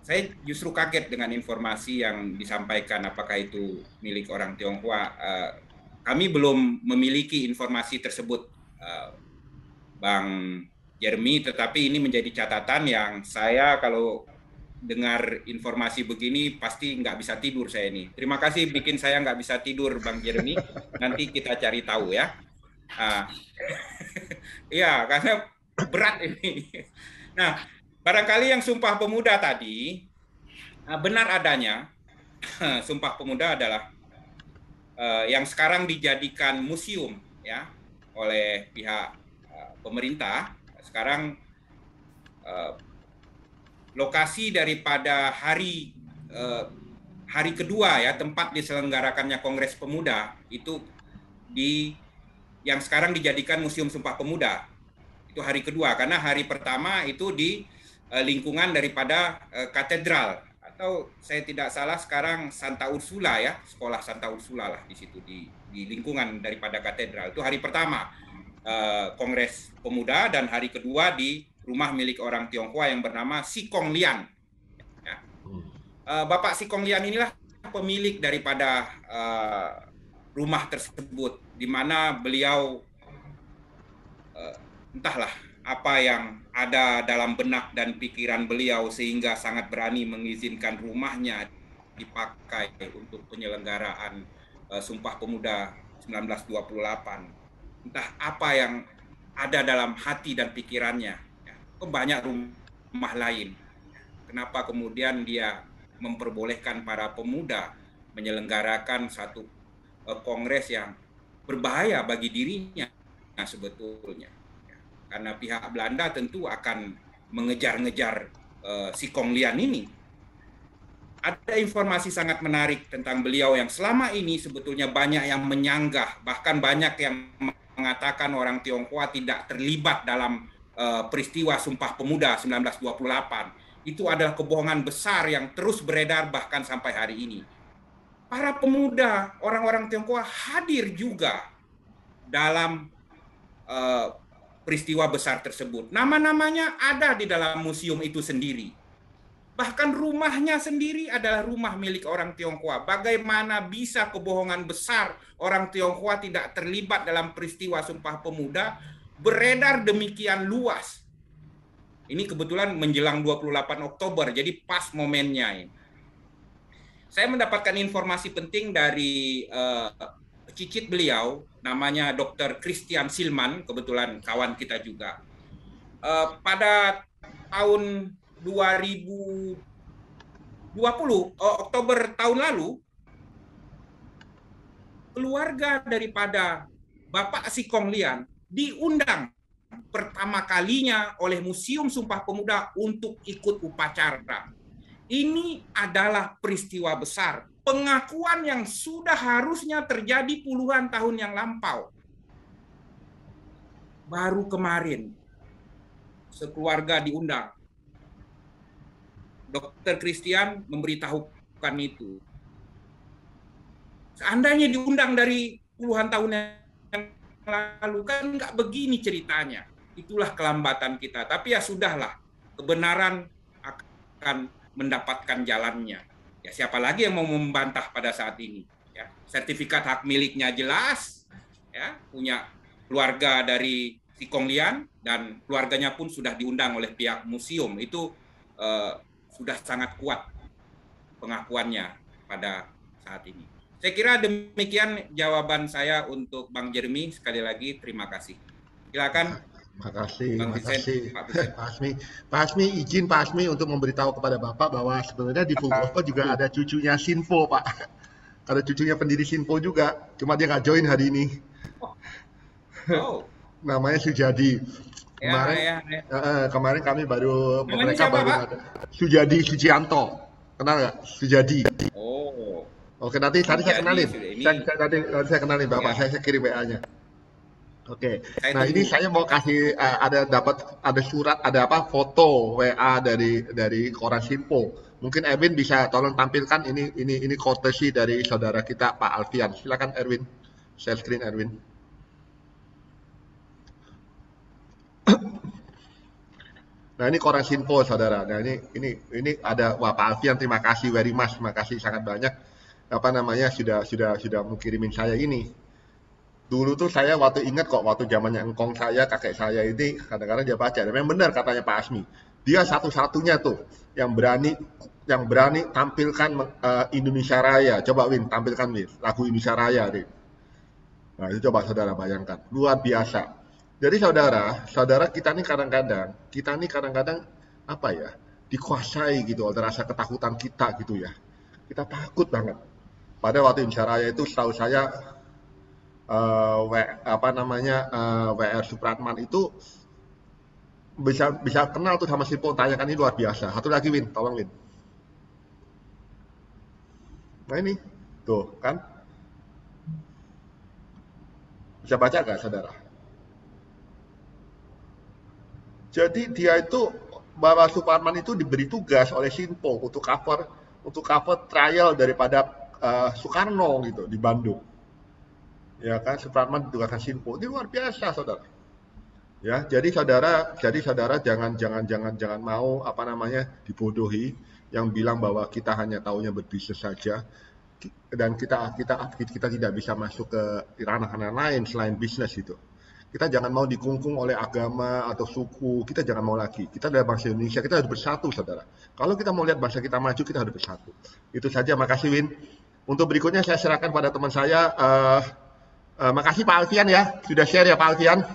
saya justru kaget dengan informasi yang disampaikan apakah itu milik orang Tionghoa. Kami belum memiliki informasi tersebut, Bang Jeremy, tetapi ini menjadi catatan yang saya kalau dengar informasi begini pasti nggak bisa tidur saya ini. Terima kasih bikin saya nggak bisa tidur Bang Jeremy. Nanti kita cari tahu ya. Iya, karena berat ini. Nah, barangkali yang Sumpah Pemuda tadi benar adanya. Sumpah Pemuda adalah yang sekarang dijadikan museum ya oleh pihak pemerintah. Sekarang lokasi daripada hari kedua ya, tempat diselenggarakannya Kongres Pemuda itu yang sekarang dijadikan Museum Sumpah Pemuda. Itu hari kedua, karena hari pertama itu di lingkungan daripada katedral, atau saya tidak salah sekarang Santa Ursula ya, sekolah Santa Ursula lah di situ, di lingkungan daripada katedral. Itu hari pertama Kongres Pemuda, dan hari kedua di rumah milik orang Tionghoa yang bernama Si Kong Lian. Ya. Bapak Si Kong Lian inilah pemilik daripada rumah tersebut, di mana beliau entahlah apa yang ada dalam benak dan pikiran beliau sehingga sangat berani mengizinkan rumahnya dipakai untuk penyelenggaraan Sumpah Pemuda 1928. Entah apa yang ada dalam hati dan pikirannya. Banyak rumah lain. Kenapa kemudian dia memperbolehkan para pemuda menyelenggarakan satu kongres yang berbahaya bagi dirinya sebetulnya. Karena pihak Belanda tentu akan mengejar-ngejar Si Kong Lian ini. Ada informasi sangat menarik tentang beliau yang selama ini sebetulnya banyak yang menyanggah, bahkan banyak yang mengatakan orang Tionghoa tidak terlibat dalam peristiwa Sumpah Pemuda 1928. Itu adalah kebohongan besar yang terus beredar bahkan sampai hari ini. Para pemuda, orang-orang Tionghoa hadir juga dalam peristiwa besar tersebut. Nama-namanya ada di dalam museum itu sendiri. Bahkan rumahnya sendiri adalah rumah milik orang Tionghoa. Bagaimana bisa kebohongan besar orang Tionghoa tidak terlibat dalam peristiwa Sumpah Pemuda beredar demikian luas? Ini kebetulan menjelang 28 Oktober, jadi pas momennya ini. Saya mendapatkan informasi penting dari cicit beliau, namanya Dr. Christian Silman, kebetulan kawan kita juga. Pada tahun 2020, Oktober tahun lalu, keluarga daripada Bapak Sikong Lian diundang pertama kalinya oleh Museum Sumpah Pemuda untuk ikut upacara. Ini adalah peristiwa besar, pengakuan yang sudah harusnya terjadi puluhan tahun yang lampau. Baru kemarin, sekeluarga diundang. Dr. Christian memberitahukan itu. Seandainya diundang dari puluhan tahun yang lalu, kan nggak begini ceritanya. Itulah kelambatan kita. Tapi ya sudahlah, kebenaran akan mendapatkan jalannya. Ya siapa lagi yang mau membantah pada saat ini? Ya, sertifikat hak miliknya jelas, ya, punya keluarga dari Sikong Lian dan keluarganya pun sudah diundang oleh pihak museum. Itu sudah sangat kuat pengakuannya pada saat ini. Saya kira demikian jawaban saya untuk Bang Jeremy. Sekali lagi terima kasih. Silakan. Makasih, Bang makasih. Pak Asmi, izin Pak Asmi untuk memberitahu kepada Bapak bahwa sebenarnya di Full Gospel juga ada cucunya Sinpo, Pak. Ada cucunya pendiri Sinpo juga, cuma dia nggak join hari ini. Oh. Namanya Sujadi. Kemarin kami baru, mereka baru ada. Sujadi Sujianto. Kenal nggak? Sujadi. Oh. Oke, nanti saya kenalin. Saya kenalin Bapak, saya kirim WA-nya. Oke. Nah, ini saya mau kasih ada surat, ada foto WA dari koran Sinpo. Mungkin Erwin bisa tolong tampilkan ini courtesy dari saudara kita Pak Alfian. Silakan Erwin. Share screen Erwin. Nah, ini koran Sinpo, saudara. Nah, ini ada Pak Alfian, terima kasih very much, terima kasih sangat banyak. Sudah mau kirimin saya ini. Dulu tuh saya waktu zamannya engkong saya, kakek saya ini kadang-kadang dia baca. Memang benar katanya Pak Asmi. Dia satu-satunya tuh yang berani tampilkan Indonesia Raya. Coba Win, tampilkan Win lagu Indonesia Raya deh. Nah, itu coba saudara bayangkan. Luar biasa. Jadi saudara kita nih kadang-kadang dikuasai gitu oleh rasa ketakutan kita gitu ya. Kita takut banget. Pada waktu Indonesia Raya itu setahu saya WR Supratman itu bisa kenal tuh sama Sinpo, tanyakan, ini luar biasa. Satu lagi Win, tolong Win. Nah ini, tuh kan. Bisa baca nggak saudara? Jadi dia itu, Bapak Supratman itu diberi tugas oleh Sinpo untuk cover trial daripada Soekarno gitu di Bandung. Ya kan, Supratman ditugaskan Sinpo. Ini luar biasa, saudara. Ya, jadi saudara jangan mau dibodohi yang bilang bahwa kita hanya taunya berbisnis saja dan kita tidak bisa masuk ke ranah-ranah lain selain bisnis itu. Kita jangan mau dikungkung oleh agama atau suku, kita jangan mau lagi. Kita adalah bangsa Indonesia, kita harus bersatu, saudara. Kalau kita mau lihat bangsa kita maju, kita harus bersatu. Itu saja, makasih Win. Untuk berikutnya saya serahkan pada teman saya. Makasih Pak Alfian ya, sudah share ya Pak Alfian.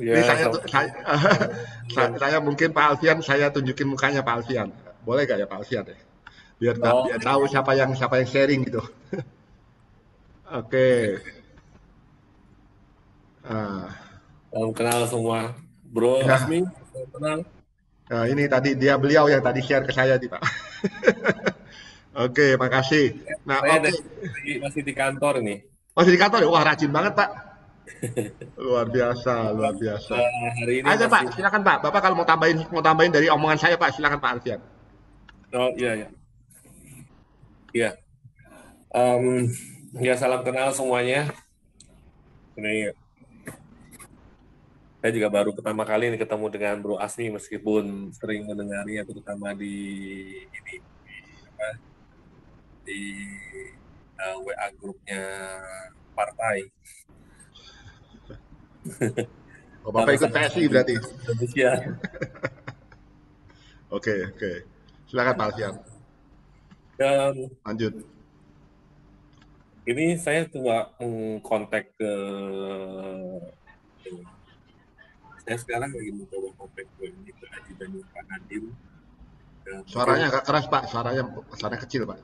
Ya, saya mungkin Pak Alfian, saya tunjukin mukanya Pak Alfian. Boleh gak ya Pak Alfian ya? Biar tahu siapa yang sharing gitu. Oke. Salam kenal semua, Bro Asmi. Salam kenal. Nah, ini tadi beliau yang tadi share ke saya nih Pak. Oke, makasih. Nah, saya masih di kantor nih. Masih di kantor ya? Wah, rajin banget Pak. Luar biasa. Hari ini aja Pak, silakan Pak. Bapak kalau mau tambahin dari omongan saya Pak, silakan Pak Alfian. Oh iya. Iya. Ya salam kenal semuanya. Ini saya juga baru pertama kali ini ketemu dengan Bro Asmi, meskipun sering mendengarnya terutama di WA grupnya partai. Oh, Bapak ikut PSI berarti? Indonesia. Oke. Silakan Pak Alfian. Lanjut. Ini saya coba kontak ke saya sekarang lagi mencoba kontak ke Haji Daniel Pak Nadim. Suaranya agak keras Pak, suaranya kecil Pak.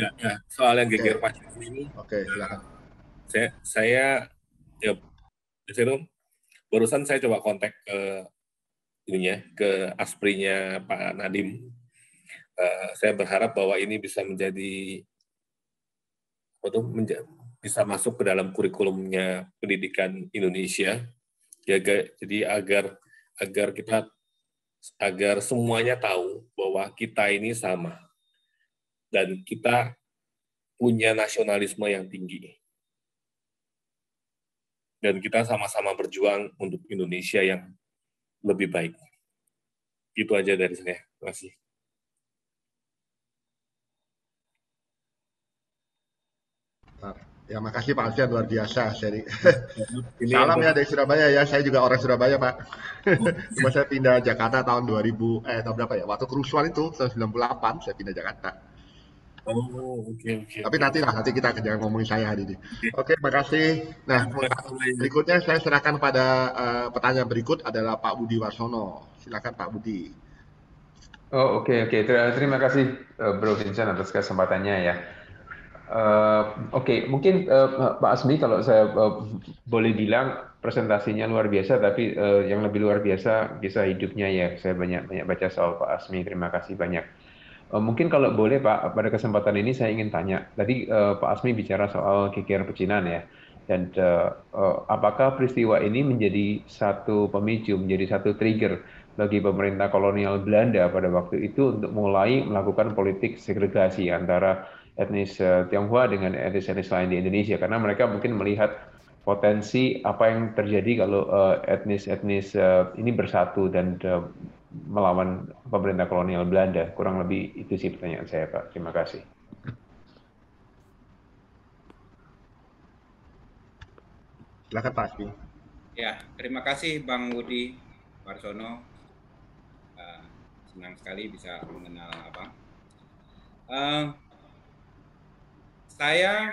Ya, soal yang geger pajak ini. Oke, silakan. Saya ya di situ barusan saya coba kontak ke Asprinya Pak Nadiem. Saya berharap bahwa ini bisa menjadi bisa masuk ke dalam kurikulumnya pendidikan Indonesia. Ya, jadi agar semuanya tahu bahwa kita ini sama dan kita punya nasionalisme yang tinggi. Dan kita sama-sama berjuang untuk Indonesia yang lebih baik. Itu aja dari saya. Terima kasih. Ya, makasih Pak Alfian, luar biasa. Salam ya dari Surabaya ya. Saya juga orang Surabaya, Pak. Cuma saya pindah Jakarta tahun 2000, tahun berapa ya? Waktu kerusuhan itu, tahun 98, saya pindah Jakarta. Oh, oke. Tapi nanti kita jangan ngomongin saya hari ini. Oke, makasih. Nah, berikutnya saya serahkan pada pertanyaan berikut adalah Pak Budi Warsono. Silakan Pak Budi. Oh, oke. Terima kasih Bro Vincent atas kesempatannya ya. Mungkin Pak Asmi kalau saya boleh bilang presentasinya luar biasa, tapi yang lebih luar biasa kisah hidupnya ya. Saya banyak baca soal Pak Asmi. Terima kasih banyak. Mungkin kalau boleh Pak, pada kesempatan ini saya ingin tanya. Tadi Pak Asmi bicara soal kikir pecinan ya. Dan apakah peristiwa ini menjadi satu pemicu, menjadi satu trigger bagi pemerintah kolonial Belanda pada waktu itu untuk mulai melakukan politik segregasi antara etnis Tionghoa dengan etnis lain di Indonesia, karena mereka mungkin melihat potensi apa yang terjadi kalau etnis ini bersatu dan melawan pemerintah kolonial Belanda. Kurang lebih itu sih pertanyaan saya, Pak. Terima kasih. Silakan Pak Asmi. Ya, terima kasih Bang Budi Warsono. Senang sekali bisa mengenal Abang. Saya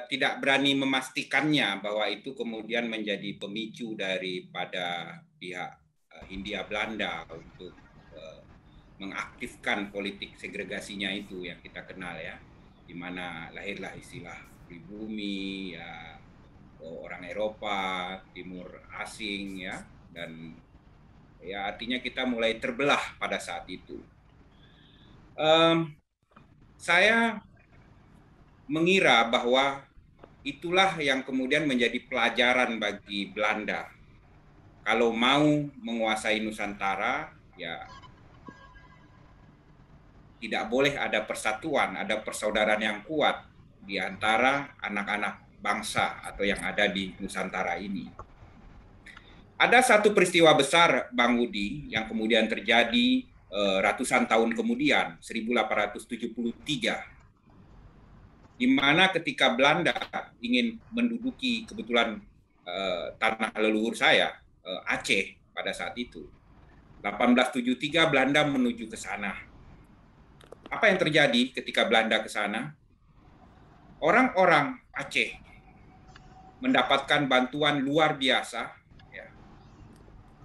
tidak berani memastikannya bahwa itu kemudian menjadi pemicu daripada pihak Hindia Belanda untuk mengaktifkan politik segregasinya itu yang kita kenal ya, di mana lahirlah istilah pribumi ya, orang Eropa, timur asing ya, dan ya artinya kita mulai terbelah pada saat itu. Saya mengira bahwa itulah yang kemudian menjadi pelajaran bagi Belanda. Kalau mau menguasai Nusantara, ya tidak boleh ada persatuan, ada persaudaraan yang kuat di antara anak-anak bangsa atau yang ada di Nusantara ini. Ada satu peristiwa besar, Bang Budi, yang kemudian terjadi ratusan tahun kemudian, 1873, di mana ketika Belanda ingin menduduki kebetulan tanah leluhur saya, Aceh pada saat itu. 1873 Belanda menuju ke sana. Apa yang terjadi ketika Belanda ke sana? Orang-orang Aceh mendapatkan bantuan luar biasa. Ya.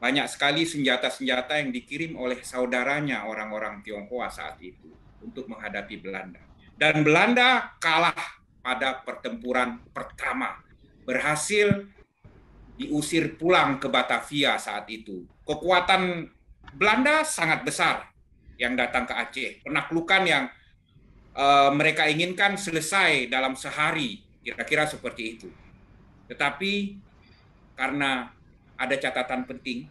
Banyak sekali senjata-senjata yang dikirim oleh saudaranya orang-orang Tionghoa saat itu untuk menghadapi Belanda. Dan Belanda kalah pada pertempuran pertama. Berhasil diusir pulang ke Batavia saat itu. Kekuatan Belanda sangat besar yang datang ke Aceh. Penaklukan yang mereka inginkan selesai dalam sehari, kira-kira seperti itu. Tetapi karena ada catatan penting,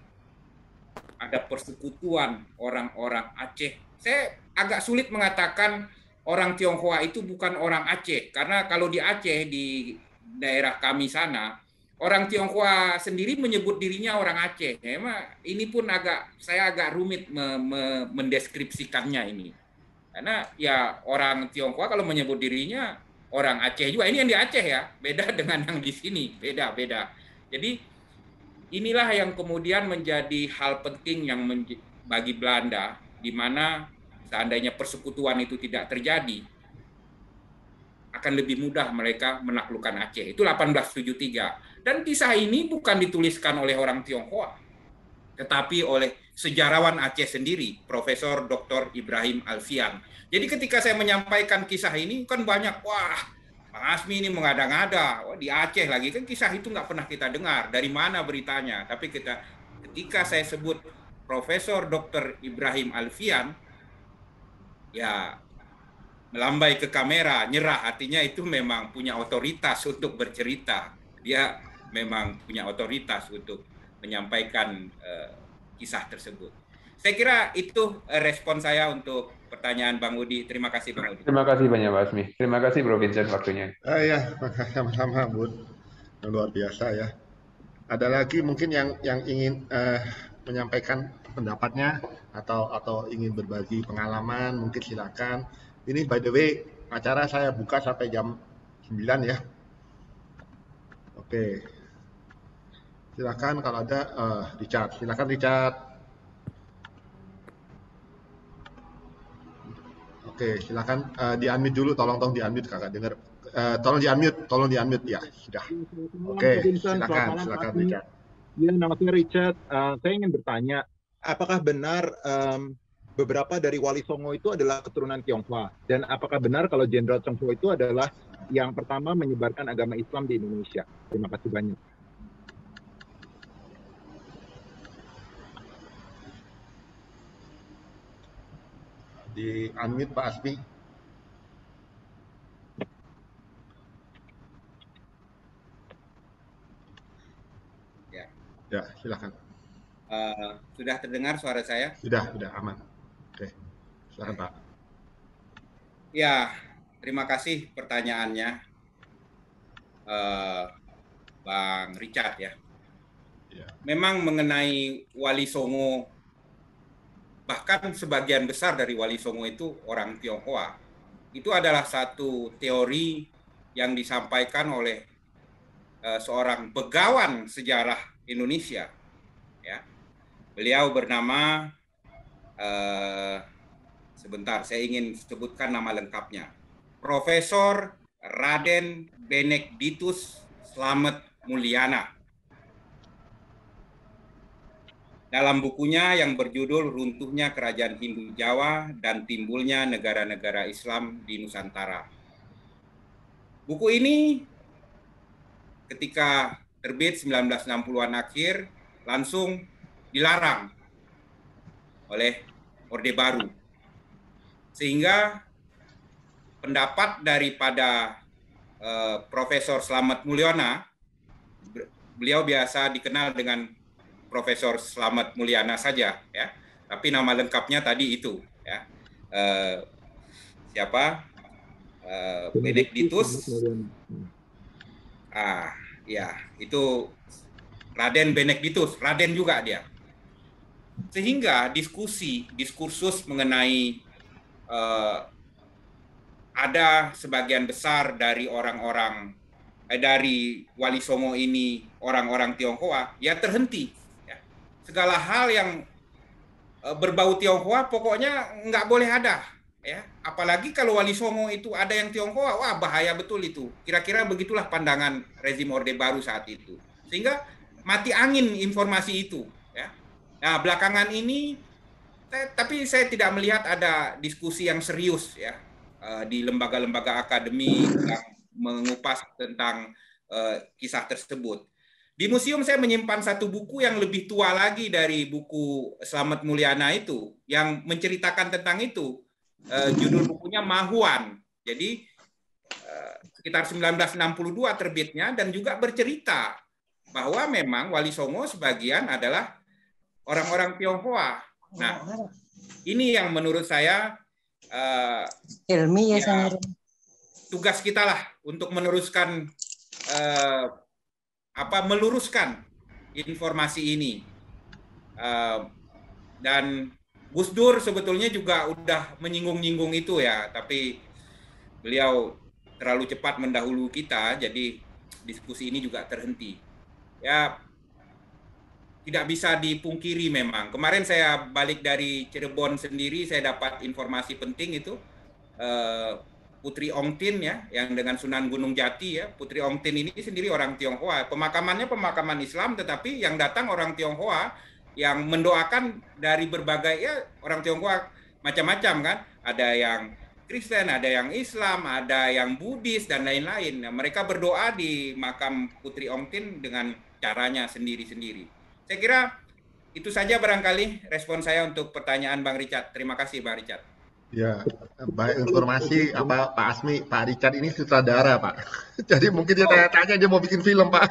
ada persekutuan orang-orang Aceh. Saya agak sulit mengatakan orang Tionghoa itu bukan orang Aceh, karena kalau di Aceh, di daerah kami sana, orang Tionghoa sendiri menyebut dirinya orang Aceh. Memang ini pun saya agak rumit mendeskripsikannya ini. Karena ya orang Tionghoa kalau menyebut dirinya orang Aceh juga. Ini yang di Aceh ya, beda dengan yang di sini, beda-beda. Jadi inilah yang kemudian menjadi hal penting yang bagi Belanda, di mana seandainya persekutuan itu tidak terjadi, akan lebih mudah mereka menaklukkan Aceh. Itu 1873. Dan kisah ini bukan dituliskan oleh orang Tionghoa, tetapi oleh sejarawan Aceh sendiri, Profesor Dr. Ibrahim Alfian. Jadi ketika saya menyampaikan kisah ini, kan banyak, wah Bang Asmi ini mengada-ngada, di Aceh lagi, kan kisah itu nggak pernah kita dengar, dari mana beritanya. Tapi ketika saya sebut Profesor Dr. Ibrahim Alfian, ya melambai ke kamera, nyerah, artinya itu memang punya otoritas untuk bercerita. Dia memang punya otoritas untuk menyampaikan kisah tersebut. Saya kira itu respon saya untuk pertanyaan Bang Udi. Terima kasih Bang Udi. Terima kasih banyak Pak Asmi. Terima kasih Bro Vincent waktunya. Ya, sama-sama Bud. Luar biasa ya. Ada lagi mungkin yang ingin menyampaikan pendapatnya atau ingin berbagi pengalaman, mungkin silakan. Ini by the way, acara saya buka sampai jam 9 ya. Oke. Silakan kalau ada Richard. Silakan Richard. Oke, silakan di-unmute dulu, tolong di-unmute kakak dengar. Tolong di-unmute ya, sudah. Oke, silakan Richard. Ya, nama saya Richard. Saya ingin bertanya, apakah benar beberapa dari Wali Songo itu adalah keturunan Tionghoa? Dan apakah benar kalau Jenderal Chong Ho itu adalah yang pertama menyebarkan agama Islam di Indonesia? Terima kasih banyak. Di-unmute Pak Asmi. Ya, silakan. Sudah terdengar suara saya? Sudah aman. Oke, silakan Pak. Ya, terima kasih pertanyaannya, Bang Richard ya. Memang mengenai Wali Songo, bahkan sebagian besar dari Wali Songo itu orang Tionghoa. Itu adalah satu teori yang disampaikan oleh seorang begawan sejarah Indonesia. Ya, beliau bernama sebentar, saya ingin sebutkan nama lengkapnya. Profesor Raden Benedictus Slamet Mulyana. Dalam bukunya yang berjudul Runtuhnya Kerajaan Hindu Jawa dan Timbulnya Negara-Negara Islam di Nusantara. Buku ini ketika terbit 1960-an akhir langsung dilarang oleh Orde Baru. Sehingga pendapat daripada Profesor Slamet Mulyana, beliau biasa dikenal dengan Profesor Slamet Mulyana saja, ya. Tapi nama lengkapnya tadi itu, ya. Siapa? Benedictus. Ya, itu Raden Benedictus, Raden juga dia. Sehingga diskursus mengenai ada sebagian besar dari orang-orang dari Wali Songo ini orang-orang Tionghoa, ya terhenti. Segala hal yang berbau Tionghoa pokoknya nggak boleh ada, ya. Apalagi kalau Wali Songo itu ada yang Tionghoa, wah bahaya betul itu. Kira-kira begitulah pandangan rezim Orde Baru saat itu. Sehingga mati angin informasi itu, ya. Nah, belakangan ini tapi saya tidak melihat ada diskusi yang serius, ya, di lembaga-lembaga akademi yang mengupas tentang kisah tersebut. Di museum saya menyimpan satu buku yang lebih tua lagi dari buku Slamet Mulyana itu, yang menceritakan tentang itu. Judul bukunya Mahuan. Jadi sekitar 1962 terbitnya, dan juga bercerita bahwa memang Wali Songo sebagian adalah orang-orang Tionghoa. Nah, ini yang menurut saya tugas kita lah untuk meneruskan meluruskan informasi ini. Dan Gus Dur sebetulnya juga udah menyinggung-nyinggung itu ya, tapi beliau terlalu cepat mendahului kita, jadi diskusi ini juga terhenti. Ya, tidak bisa dipungkiri memang. Kemarin saya balik dari Cirebon sendiri, saya dapat informasi penting itu, Putri Ong Tin ya, yang dengan Sunan Gunung Jati ya. Putri Ong Tin ini sendiri orang Tionghoa. Pemakamannya pemakaman Islam, tetapi yang datang orang Tionghoa yang mendoakan dari berbagai, ya, orang Tionghoa macam-macam kan. Ada yang Kristen, ada yang Islam, ada yang Buddhis dan lain-lain. Nah, mereka berdoa di makam Putri Ong Tin dengan caranya sendiri-sendiri. Saya kira itu saja barangkali respon saya untuk pertanyaan Bang Richard. Terima kasih Bang Richard. Ya, baik informasi Pak Asmi, Pak Richard ini sutradara Pak. Jadi mungkin dia tanya-tanya dia mau bikin film Pak.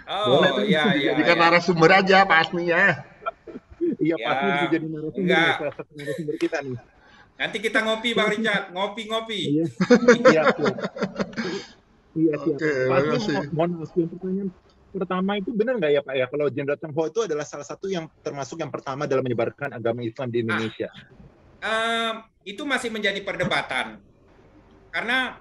Oh, iya. Jadikan narasumber aja Pak Asmi ya. Iya, Pak Asmi bisa jadi narasumber, salah satu narasumber kita nih. Nanti kita ngopi Bang Richard, ngopi-ngopi. Iya, siap. Iya, siap. Pak Asmi, mohon maaf, pertanyaan pertama itu benar nggak ya Pak ya, kalau Jenderal Tionghoa itu adalah salah satu yang termasuk yang pertama dalam menyebarkan agama Islam di Indonesia? Itu masih menjadi perdebatan. Karena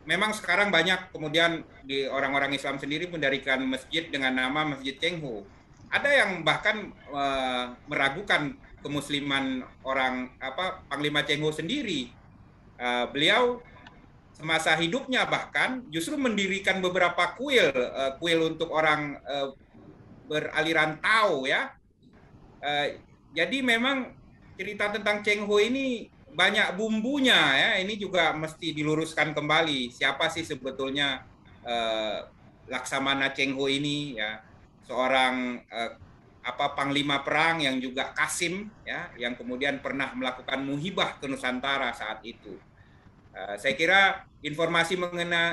memang sekarang banyak kemudian di orang-orang Islam sendiri mendirikan masjid dengan nama Masjid Cheng-ho. Ada yang bahkan meragukan kemusliman orang Panglima Cheng-ho sendiri. Beliau semasa hidupnya bahkan justru mendirikan beberapa kuil untuk orang beraliran Tao ya. Jadi memang cerita tentang Cheng-ho ini banyak bumbunya ya. Ini juga mesti diluruskan kembali. Siapa sih sebetulnya Laksamana Cheng-ho ini ya? Seorang panglima perang yang juga Kasim ya, yang kemudian pernah melakukan muhibah ke Nusantara saat itu. Saya kira informasi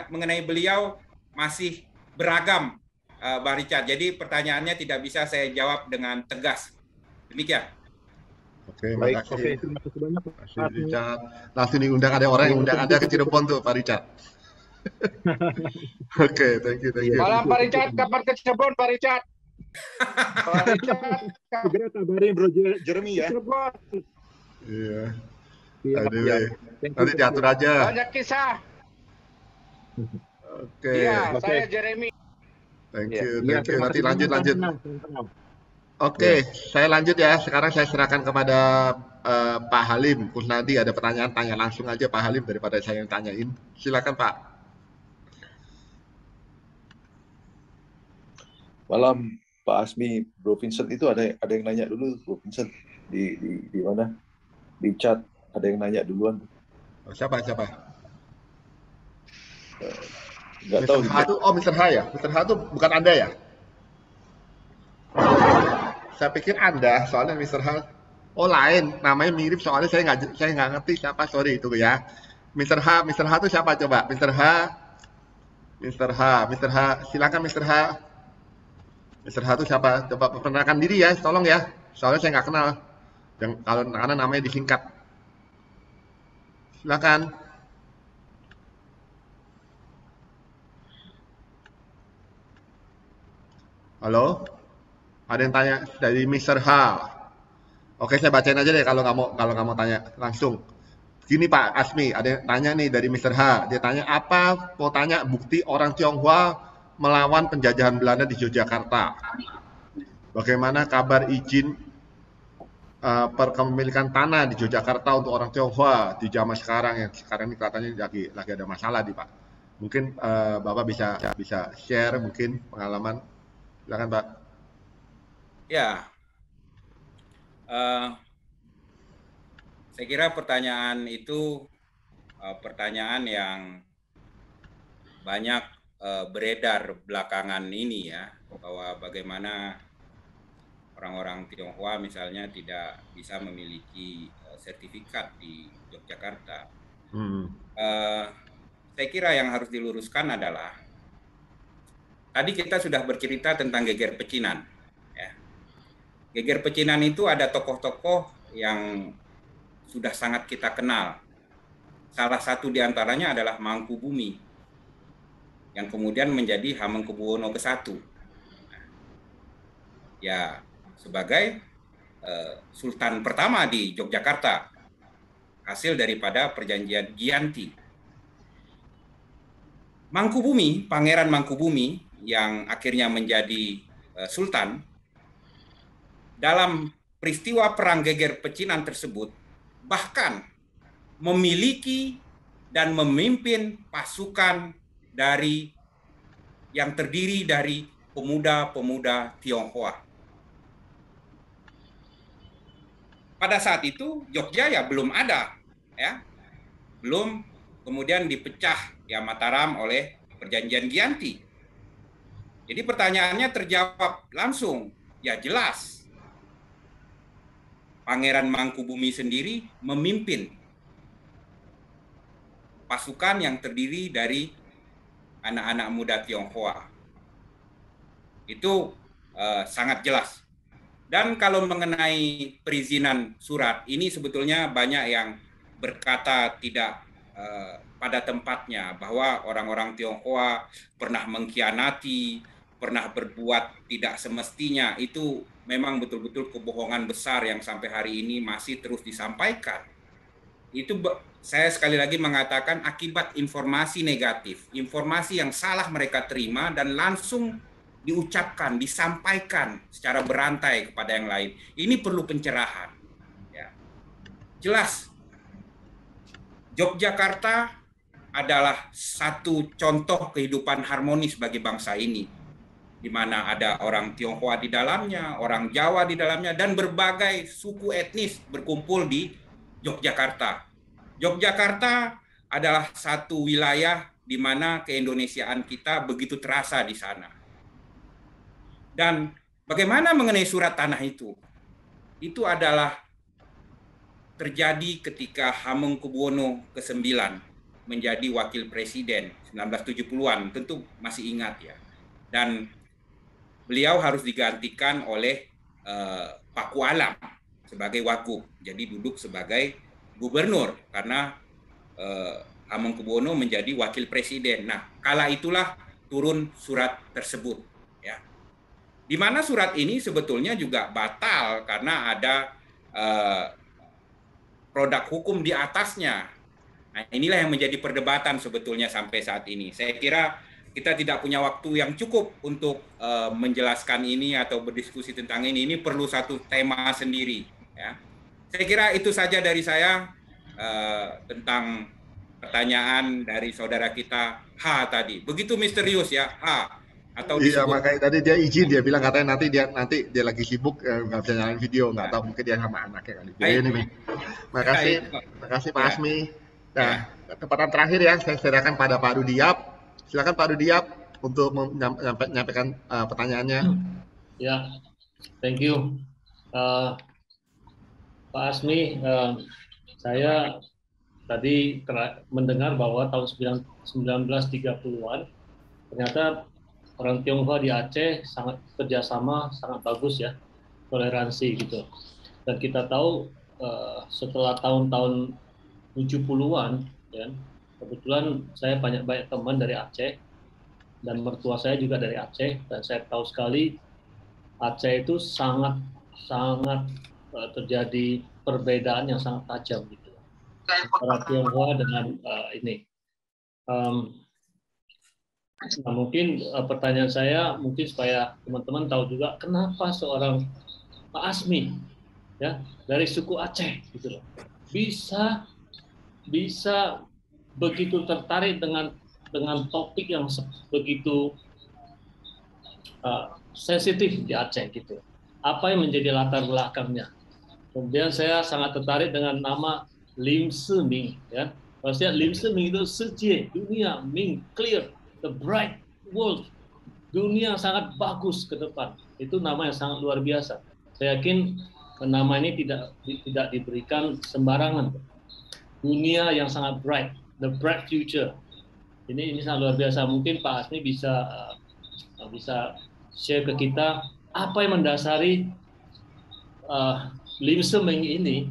mengenai beliau masih beragam, Bang Richard. Jadi pertanyaannya tidak bisa saya jawab dengan tegas. Demikian. Oke, makasih. Terima kasih banyak Pak Richard. Langsung diundang, ada orang yang undang Anda ke Cirebon tuh, Pak Richard. Oke, thank you. Malam Pak Richard, kapan ke Cirebon Pak Richard? Pak Richard, segera kabarin Bro Jeremy ya. Iya. Anyway, nanti diatur aja. Banyak kisah. Oke. Iya, saya Jeremy. Thank you. Nanti lanjut. Oke, saya lanjut ya. Sekarang saya serahkan kepada Pak Halim Kusnadi. Ada pertanyaan, tanya langsung aja Pak Halim daripada saya yang tanyain. Silakan Pak. Malam Pak Asmi, Bro Vincent itu ada yang nanya dulu, Bro Vincent di mana? Di chat ada yang nanya duluan. Siapa? Nggak tahu. Mr. H ya? Mr. H itu bukan Anda ya? Saya pikir Anda, soalnya Mr. H. Oh lain, namanya mirip soalnya saya nggak ngerti siapa, sorry itu ya. Mr. H itu siapa coba? Mr. H, silakan Mr. H. Mr. H itu siapa? Coba perkenalkan diri ya, tolong ya. Soalnya saya nggak kenal. Karena namanya disingkat. Silakan. Halo? Ada yang tanya dari Mr. H. Oke, saya bacain aja deh kalau nggak mau tanya langsung. Gini Pak Asmi, ada yang tanya nih dari Mr. H. Dia tanya mau tanya bukti orang Tionghoa melawan penjajahan Belanda di Yogyakarta. Bagaimana kabar izin perkepemilikan tanah di Yogyakarta untuk orang Tionghoa di zaman sekarang, yang sekarang ini katanya lagi ada masalah di Pak. Mungkin Bapak bisa share mungkin pengalaman. Silakan Pak. Ya, saya kira pertanyaan itu pertanyaan yang banyak beredar belakangan ini ya, bahwa bagaimana orang-orang Tionghoa misalnya tidak bisa memiliki sertifikat di Yogyakarta. Saya kira yang harus diluruskan adalah tadi kita sudah bercerita tentang geger pecinan. Ya. Geger pecinan itu ada tokoh-tokoh yang sudah sangat kita kenal. Salah satu diantaranya adalah Mangkubumi, yang kemudian menjadi Hamengkubuwono ke-1. Ya, sebagai Sultan pertama di Yogyakarta, hasil daripada perjanjian Giyanti. Mangkubumi, Pangeran Mangkubumi, yang akhirnya menjadi Sultan, dalam peristiwa Perang Geger Pecinan tersebut, bahkan memiliki dan memimpin pasukan yang terdiri dari pemuda-pemuda Tionghoa. pada saat itu Jogja ya belum ada, ya, belum kemudian dipecah ya Mataram oleh Perjanjian Giyanti. Jadi pertanyaannya terjawab langsung, ya jelas. Pangeran Mangkubumi sendiri memimpin pasukan yang terdiri dari anak-anak muda Tionghoa. Itu sangat jelas. Dan kalau mengenai perizinan surat, ini sebetulnya banyak yang berkata tidak pada tempatnya, bahwa orang-orang Tionghoa pernah mengkhianati, pernah berbuat tidak semestinya. Itu memang betul-betul kebohongan besar yang sampai hari ini masih terus disampaikan. Itu saya sekali lagi mengatakan akibat informasi negatif, informasi yang salah mereka terima dan langsung diucapkan, disampaikan secara berantai kepada yang lain. Ini perlu pencerahan. Ya. Jelas, Yogyakarta adalah satu contoh kehidupan harmonis bagi bangsa ini, di mana ada orang Tionghoa di dalamnya, orang Jawa di dalamnya, dan berbagai suku etnis berkumpul di Yogyakarta. Yogyakarta adalah satu wilayah di mana keindonesiaan kita begitu terasa di sana. Dan bagaimana mengenai surat tanah itu? Itu adalah terjadi ketika Hamengkubuwono ke-9 menjadi wakil presiden 1970-an, tentu masih ingat ya. Dan beliau harus digantikan oleh Paku Alam sebagai wagub, jadi duduk sebagai gubernur karena Hamengkubuwono menjadi wakil presiden. Nah, kala itulah turun surat tersebut. Ya. Di mana surat ini sebetulnya juga batal karena ada produk hukum di atasnya. Nah, inilah yang menjadi perdebatan sebetulnya sampai saat ini. Saya kira kita tidak punya waktu yang cukup untuk menjelaskan ini atau berdiskusi tentang ini. Ini perlu satu tema sendiri. Ya. Saya kira itu saja dari saya tentang pertanyaan dari saudara kita H tadi. Begitu misterius ya, H. Atau iya, disebut, makanya tadi dia izin, dia bilang katanya nanti dia lagi sibuk, nggak bisa nyalain video, nggak tahu mungkin dia sama anaknya kali. Ya, ini nih. Makasih Pak Asmi. Nah, kesempatan terakhir ya, saya serahkan pada Pak Rudiap. Silakan Pak Rudiap untuk menyampaikan pertanyaannya. Ya, thank you. Pak Asmi, saya tadi mendengar bahwa tahun 1930-an ternyata orang Tionghoa di Aceh sangat kerjasama, sangat bagus ya, toleransi gitu. Dan kita tahu setelah tahun-tahun 70-an, ya, kebetulan saya banyak teman dari Aceh, dan mertua saya juga dari Aceh, dan saya tahu sekali Aceh itu sangat terjadi perbedaan yang sangat tajam gitu. Orang Tionghoa dengan ini. Nah, mungkin pertanyaan saya mungkin supaya teman-teman tahu juga kenapa seorang Pak Asmi ya dari suku Aceh gitu loh bisa begitu tertarik dengan topik yang begitu sensitif di Aceh gitu. Apa yang menjadi latar belakangnya? Kemudian saya sangat tertarik dengan nama Lim Seming ya. Maksudnya Lim Seming itu sejie, dunia, Ming, clear, the bright world, dunia yang sangat bagus ke depan. Itu nama yang sangat luar biasa. Saya yakin nama ini tidak diberikan sembarangan. Dunia yang sangat bright, the bright future. Ini sangat luar biasa. Mungkin Pak Asmi bisa share ke kita apa yang mendasari Lim Seming ini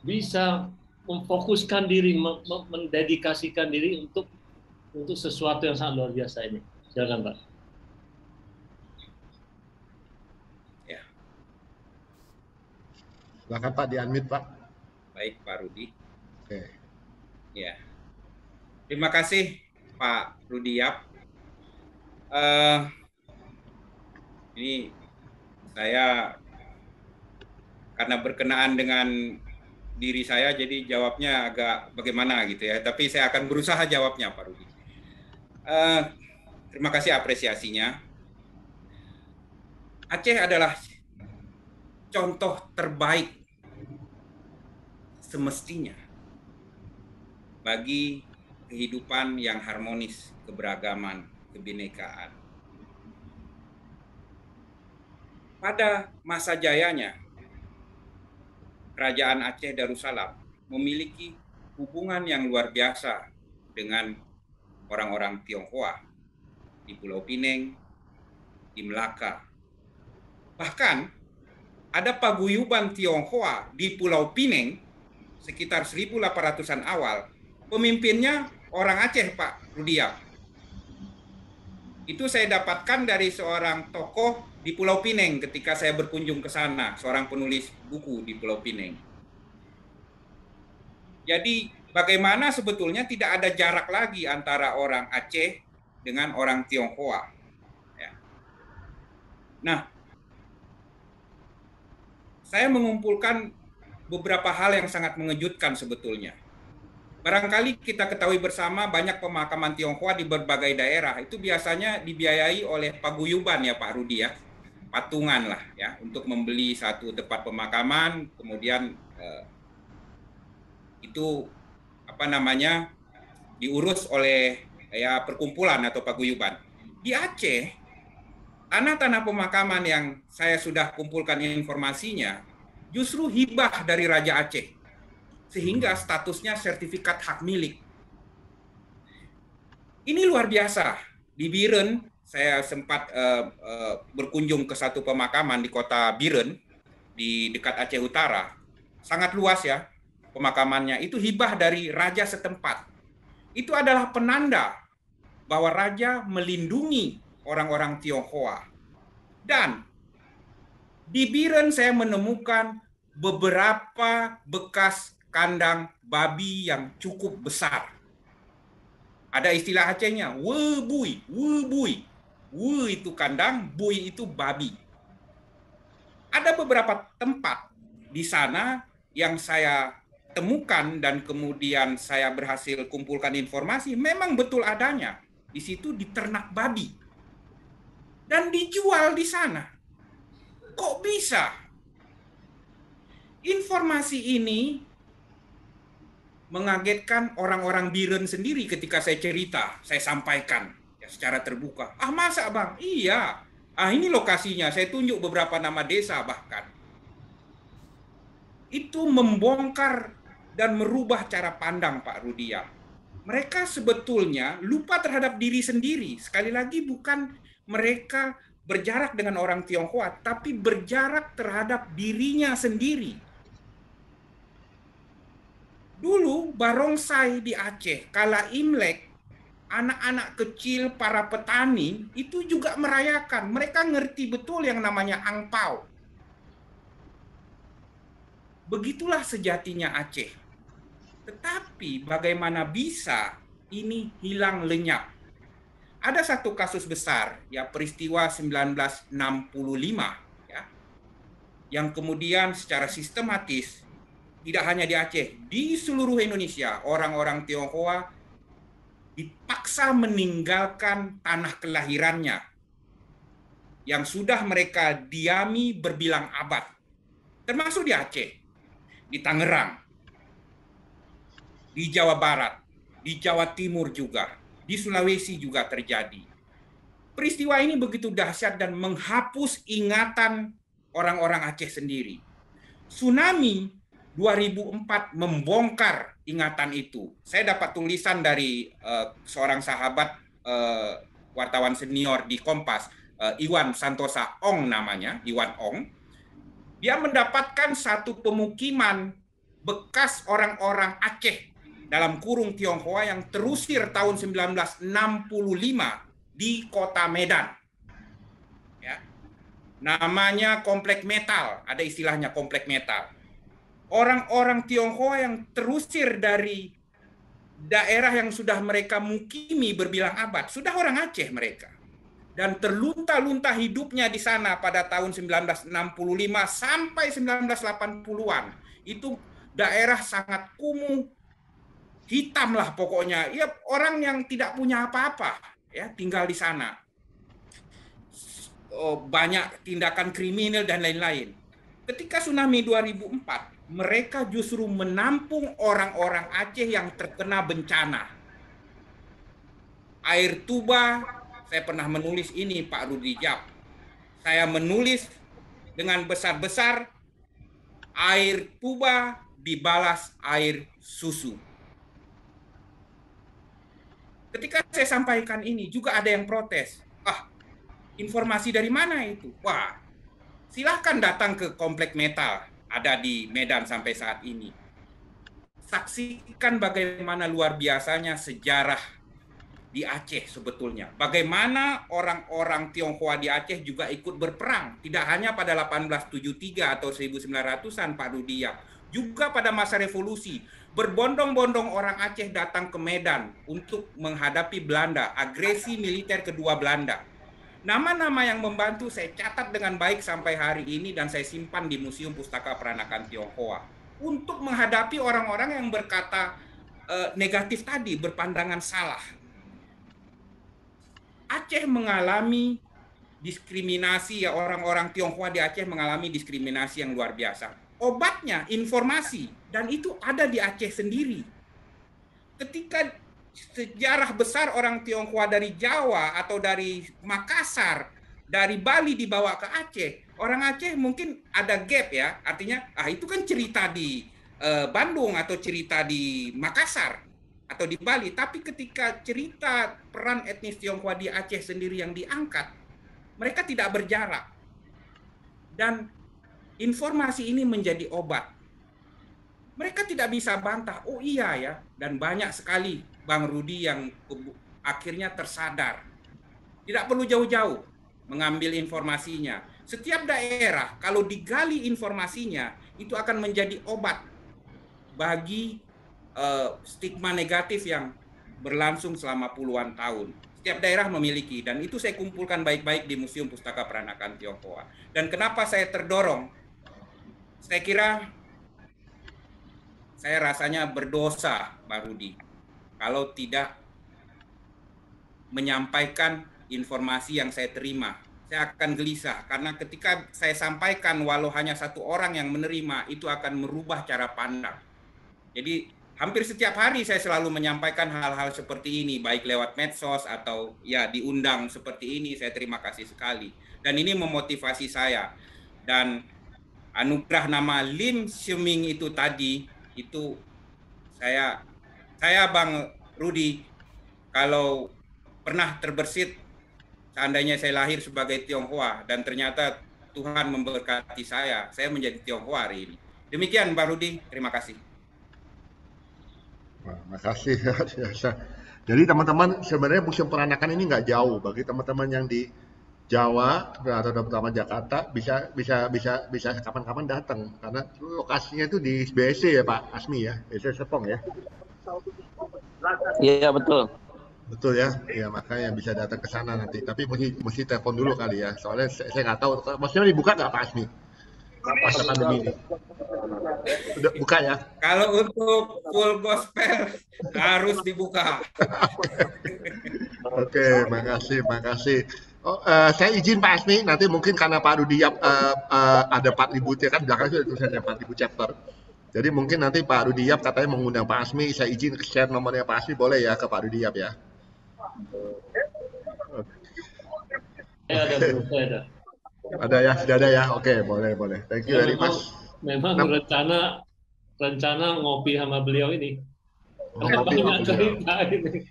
bisa memfokuskan diri, mendedikasikan diri untuk sesuatu yang sangat luar biasa ini. Silakan Pak. Ya. Silakan Pak, di-unmute Pak. Baik Pak Rudi. Oke. Ya. Terima kasih Pak Rudiap. Ini saya karena berkenaan dengan diri saya, jadi jawabnya agak bagaimana gitu ya. Tapi saya akan berusaha jawabnya Pak Rudi. Terima kasih apresiasinya. Aceh adalah contoh terbaik semestinya bagi kehidupan yang harmonis, keberagaman, kebinekaan. Pada masa jayanya, Kerajaan Aceh Darussalam memiliki hubungan yang luar biasa dengan orang-orang Tionghoa di Pulau Pineng, di Melaka. Bahkan ada paguyuban Tionghoa di Pulau Pineng sekitar 1800-an awal. Pemimpinnya orang Aceh, Pak Rudiak. Itu saya dapatkan dari seorang tokoh di Pulau Pineng ketika saya berkunjung ke sana, seorang penulis buku di Pulau Pineng. Jadi bagaimana sebetulnya tidak ada jarak lagi antara orang Aceh dengan orang Tionghoa. Ya. Nah, saya mengumpulkan beberapa hal yang sangat mengejutkan sebetulnya. Barangkali kita ketahui bersama banyak pemakaman Tionghoa di berbagai daerah itu biasanya dibiayai oleh paguyuban ya Pak Rudi ya, patungan lah ya untuk membeli satu tempat pemakaman, kemudian itu apa namanya diurus oleh ya perkumpulan atau paguyuban. Di Aceh tanah-tanah pemakaman yang saya sudah kumpulkan informasinya justru hibah dari Raja Aceh. Sehingga statusnya sertifikat hak milik. Ini luar biasa. Di Biren, saya sempat berkunjung ke satu pemakaman di kota Biren, di dekat Aceh Utara. Sangat luas ya pemakamannya. Itu hibah dari raja setempat. Itu adalah penanda bahwa raja melindungi orang-orang Tionghoa. Dan di Biren saya menemukan beberapa bekas kandang babi yang cukup besar. Ada istilah Acehnya, webui, webui. We itu kandang, bui itu babi. Ada beberapa tempat di sana yang saya temukan dan kemudian saya berhasil kumpulkan informasi, memang betul adanya. Di situ diternak babi. Dan dijual di sana. Kok bisa? Informasi ini mengagetkan orang-orang Biren sendiri ketika saya cerita, saya sampaikan ya, secara terbuka. Ah masa bang? Iya. Ah ini lokasinya, saya tunjuk beberapa nama desa bahkan. Itu membongkar dan merubah cara pandang Pak Rudia. Mereka sebetulnya lupa terhadap diri sendiri. Sekali lagi bukan mereka berjarak dengan orang Tionghoa, tapi berjarak terhadap dirinya sendiri. Dulu barongsai di Aceh, kala Imlek, anak-anak kecil para petani itu juga merayakan. Mereka ngerti betul yang namanya angpau. Begitulah sejatinya Aceh. Tetapi bagaimana bisa ini hilang lenyap? Ada satu kasus besar, ya peristiwa 1965, ya, yang kemudian secara sistematis tidak hanya di Aceh, di seluruh Indonesia, orang-orang Tionghoa dipaksa meninggalkan tanah kelahirannya yang sudah mereka diami berbilang abad. Termasuk di Aceh, di Tangerang, di Jawa Barat, di Jawa Timur juga, di Sulawesi juga terjadi. Peristiwa ini begitu dahsyat dan menghapus ingatan orang-orang Aceh sendiri. Tsunami 2004 membongkar ingatan itu. Saya dapat tulisan dari seorang sahabat wartawan senior di Kompas, Iwan Santosa Ong namanya, Iwan Ong. Dia mendapatkan satu pemukiman bekas orang-orang Aceh dalam kurung Tionghoa yang terusir tahun 1965 di kota Medan. Ya. Namanya Komplek Metal, ada istilahnya Komplek Metal. Orang-orang Tionghoa yang terusir dari daerah yang sudah mereka mukimi berbilang abad, sudah orang Aceh mereka. Dan terlunta-lunta hidupnya di sana pada tahun 1965 sampai 1980-an. Itu daerah sangat kumuh, hitam lah pokoknya. Ya orang yang tidak punya apa-apa ya tinggal di sana. Banyak tindakan kriminal dan lain-lain. Ketika tsunami 2004 mereka justru menampung orang-orang Aceh yang terkena bencana. Air Tuba, saya pernah menulis ini Pak Rudi Jab. Saya menulis dengan besar-besar, air Tuba dibalas air susu. Ketika saya sampaikan ini juga ada yang protes. Informasi dari mana itu? Wah, silahkan datang ke Komplek Metal, ada di Medan sampai saat ini. Saksikan bagaimana luar biasanya sejarah di Aceh sebetulnya. Bagaimana orang-orang Tionghoa di Aceh juga ikut berperang. Tidak hanya pada 1873 atau 1900-an Pak Rudi Yap. Juga pada masa revolusi. Berbondong-bondong orang Aceh datang ke Medan untuk menghadapi Belanda. Agresi militer kedua Belanda. Nama-nama yang membantu saya catat dengan baik sampai hari ini dan saya simpan di Museum Pustaka Peranakan Tionghoa. Untuk menghadapi orang-orang yang berkata negatif tadi, berpandangan salah. Aceh mengalami diskriminasi, ya, orang-orang Tionghoa di Aceh mengalami diskriminasi yang luar biasa. Obatnya informasi, dan itu ada di Aceh sendiri. Ketika sejarah besar orang Tionghoa dari Jawa atau dari Makassar, dari Bali dibawa ke Aceh, orang Aceh mungkin ada gap ya, artinya itu kan cerita di Bandung atau cerita di Makassar atau di Bali, tapi ketika cerita peran etnis Tionghoa di Aceh sendiri yang diangkat, mereka tidak berjarak. Dan informasi ini menjadi obat. Mereka tidak bisa bantah, oh iya ya, dan banyak sekali Bang Rudi yang akhirnya tersadar. Tidak perlu jauh-jauh mengambil informasinya. Setiap daerah kalau digali informasinya itu akan menjadi obat bagi stigma negatif yang berlangsung selama puluhan tahun. Setiap daerah memiliki, dan itu saya kumpulkan baik-baik di Museum Pustaka Peranakan Tionghoa. Dan kenapa saya terdorong? Saya kira saya rasanya berdosa, Pak Rudi, kalau tidak menyampaikan informasi yang saya terima. Saya akan gelisah, karena ketika saya sampaikan walau hanya satu orang yang menerima, itu akan merubah cara pandang. Jadi hampir setiap hari saya selalu menyampaikan hal-hal seperti ini, baik lewat medsos atau ya diundang seperti ini. Saya terima kasih sekali. Dan ini memotivasi saya. Dan anugerah nama Lim Shiming itu tadi, itu saya Bang Rudi, kalau pernah terbersit seandainya saya lahir sebagai Tionghoa dan ternyata Tuhan memberkati saya menjadi Tionghoa hari ini. Demikian Pak Rudi, terima kasih. Makasih. Jadi teman-teman, sebenarnya Museum Peranakan ini nggak jauh bagi teman-teman yang di Jawa atau terutama Jakarta, bisa kapan-kapan datang karena lokasinya itu di BSC ya Pak Asmi ya, BSC Serpong ya. Iya betul. Betul ya, ya makanya bisa datang ke sana nanti. Tapi mesti telepon dulu kali ya, soalnya saya nggak tahu. Maksudnya dibuka nggak Pak Asmi? Masa pandemi ini. Udah buka ya? Kalau untuk full gospel harus dibuka. Oke, makasih. Saya izin Pak Asmi, nanti mungkin karena Pak Rudi Yap ada 4.000 kan belakangnya sudah tulisannya 4.000 chapter. Jadi mungkin nanti Pak Rudi Yap katanya mengundang Pak Asmi, saya izin share nomornya Pak Asmi boleh ya ke Pak Rudi Yap ya. Ada ya, sudah ada ya. Oke, boleh. Thank you very much. Memang rencana ngopi sama beliau ini. Banyak cerita ini.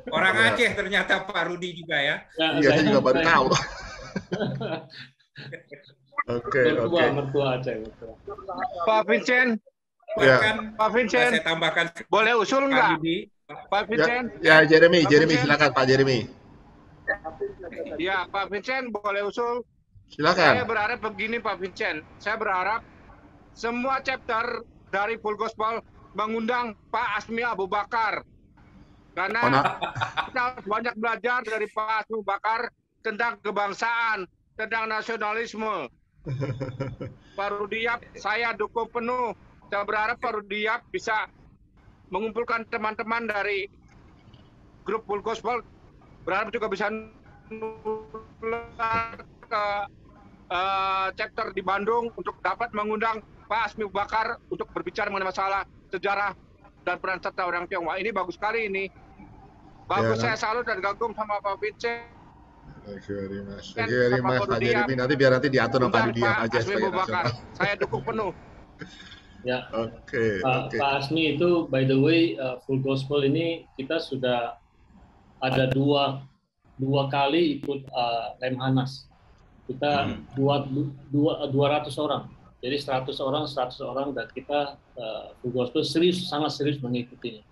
Orang Aceh ternyata Pak Rudi juga ya. Iya, saya juga baru tahu. Oke. Mertua Aceh. Pak Vincent. Ya. Pak Vincent. Saya tambahkan. Boleh usul nggak? Pak Vincent. Ya, Jeremy silakan Pak Jeremy. Ya, Pak Vincent boleh usul. Silakan. Saya berharap begini Pak Vincent. Saya berharap semua chapter dari Full Gospel mengundang Pak Asmi Abu Bakar. Karena kita banyak belajar dari Pak Asmi Abu Bakar tentang kebangsaan, tentang nasionalisme. Pak Rudi Yap, saya dukung penuh. Saya berharap Pak Rudi Yap bisa mengumpulkan teman-teman dari grup Full Gospel. Berharap juga bisa nular ke chapter di Bandung untuk dapat mengundang Pak Asmi Bakar untuk berbicara mengenai masalah sejarah dan peran serta orang Tionghoa. Ini bagus sekali ini. Bagus, saya salut dan kagum sama Pak Vincent. Thank you very much, Pak Jeremy. Nanti biar diatur sama Pak Dudiam aja sebagai nasional. Saya dukung penuh. Ya. Oke. Pak Asmi itu, by the way, Full Gospel ini kita sudah ada dua kali ikut Lemhanas. Kita 200 orang. Jadi 100 orang, dan kita Full Gospel sangat serius mengikutinya.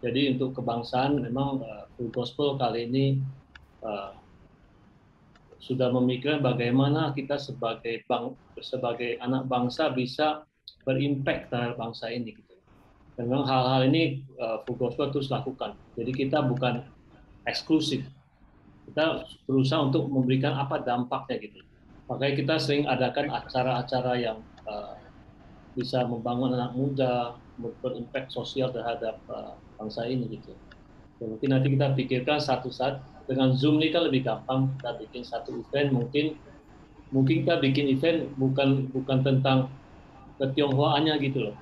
Jadi untuk kebangsaan memang Full Gospel kali ini sudah memikirkan bagaimana kita sebagai anak bangsa bisa berimpact terhadap bangsa ini. Gitu. Dan memang hal-hal ini Full Gospel terus lakukan. Jadi kita bukan eksklusif. Kita berusaha untuk memberikan apa dampaknya gitu. Makanya kita sering adakan acara-acara yang bisa membangun anak muda, berimpact sosial terhadap bangsa ini gitu. Dan mungkin nanti kita pikirkan satu saat dengan Zoom ini kan lebih gampang, kita bikin satu event, mungkin kita bikin event bukan tentang ketionghoaannya gitu loh,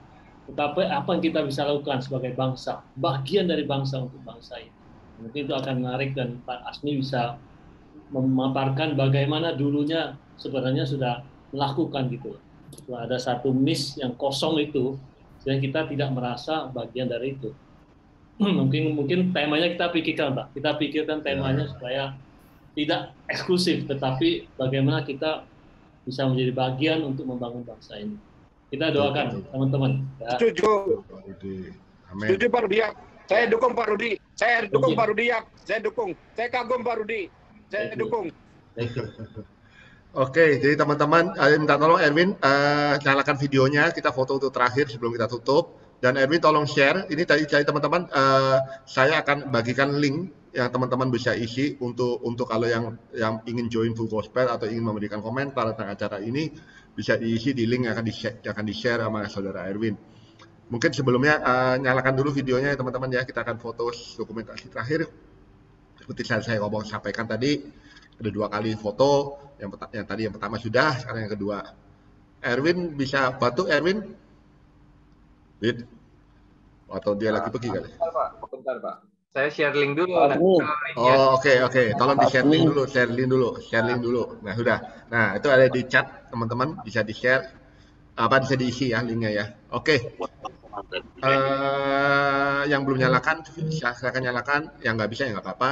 tetapi apa yang kita bisa lakukan sebagai bangsa, bagian dari bangsa untuk bangsa ini. Mungkin itu akan menarik dan Pak Asmi bisa memaparkan bagaimana dulunya sebenarnya sudah melakukan gitu. Ada satu miss yang kosong itu, sehingga kita tidak merasa bagian dari itu. Mungkin temanya kita pikirkan, Pak. Kita pikirkan temanya supaya tidak eksklusif, tetapi bagaimana kita bisa menjadi bagian untuk membangun bangsa ini. Kita doakan teman-teman. Ya. Setuju. Setuju Pak Rudi. Saya dukung Pak Rudi. Saya dukung Pak Rudi. Saya dukung. Saya kagum Pak Rudi. Saya dukung. Oke, jadi teman-teman, minta tolong Erwin nyalakan videonya, kita foto untuk terakhir sebelum kita tutup. Dan Erwin tolong share, ini tadi teman-teman, saya akan bagikan link yang teman-teman bisa isi untuk kalau yang ingin join Full Gospel atau ingin memberikan komentar tentang acara ini, bisa diisi di link yang akan di-share sama saudara Erwin. Mungkin sebelumnya nyalakan dulu videonya ya teman-teman ya, kita akan foto dokumentasi terakhir. Seperti saya ngomong sampaikan tadi, ada 2 kali foto, yang pertama sudah, sekarang yang kedua. Erwin bisa bantu Erwin? Atau dia lagi pergi kali? Bentar Pak. Saya share link dulu. Oh oke. Tolong di-share link dulu, Nah sudah. Nah itu ada di chat teman-teman, bisa di-share, bisa diisi ya linknya ya. Oke. Yang belum nyalakan, silakan nyalakan. Yang nggak bisa ya nggak apa-apa.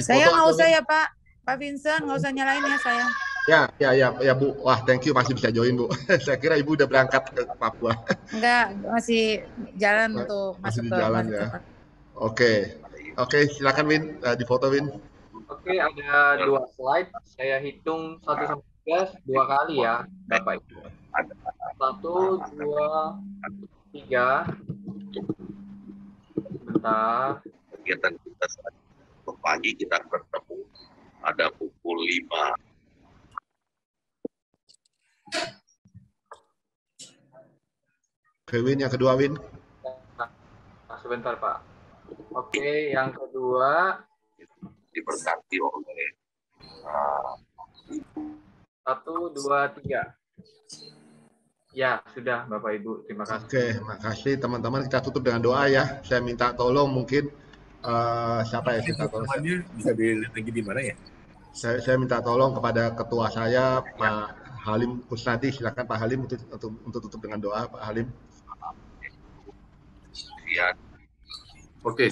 Saya nggak usah ya Pak Vincent, nggak usah nyalain ya saya. Ya Bu. Wah, thank you masih bisa join Bu. Saya kira Ibu udah berangkat ke Papua. Enggak, masih jalan untuk masuk ke jalan ya. Oke, silakan Win, difoto Win. Oke, ada 2 slide. Saya hitung 1 sampai 3 2 kali ya, Bapak Ibu. 1, 2, 3. Bentar. Kegiatan kita saat pagi kita bertemu ada pukul 5. Oke, Win, yang kedua Win. Sebentar Pak. Oke, yang kedua diberkati oleh 1, 2, 3. Ya, sudah Bapak Ibu, terima kasih. Oke, makasih teman-teman, kita tutup dengan doa ya. Saya minta tolong mungkin siapa ya kita tolong? Bisa dilihat lagi di mana ya? Saya minta tolong kepada ketua saya Pak Halim Kusnadi, silakan Pak Halim untuk tutup dengan doa Pak Halim. Oke,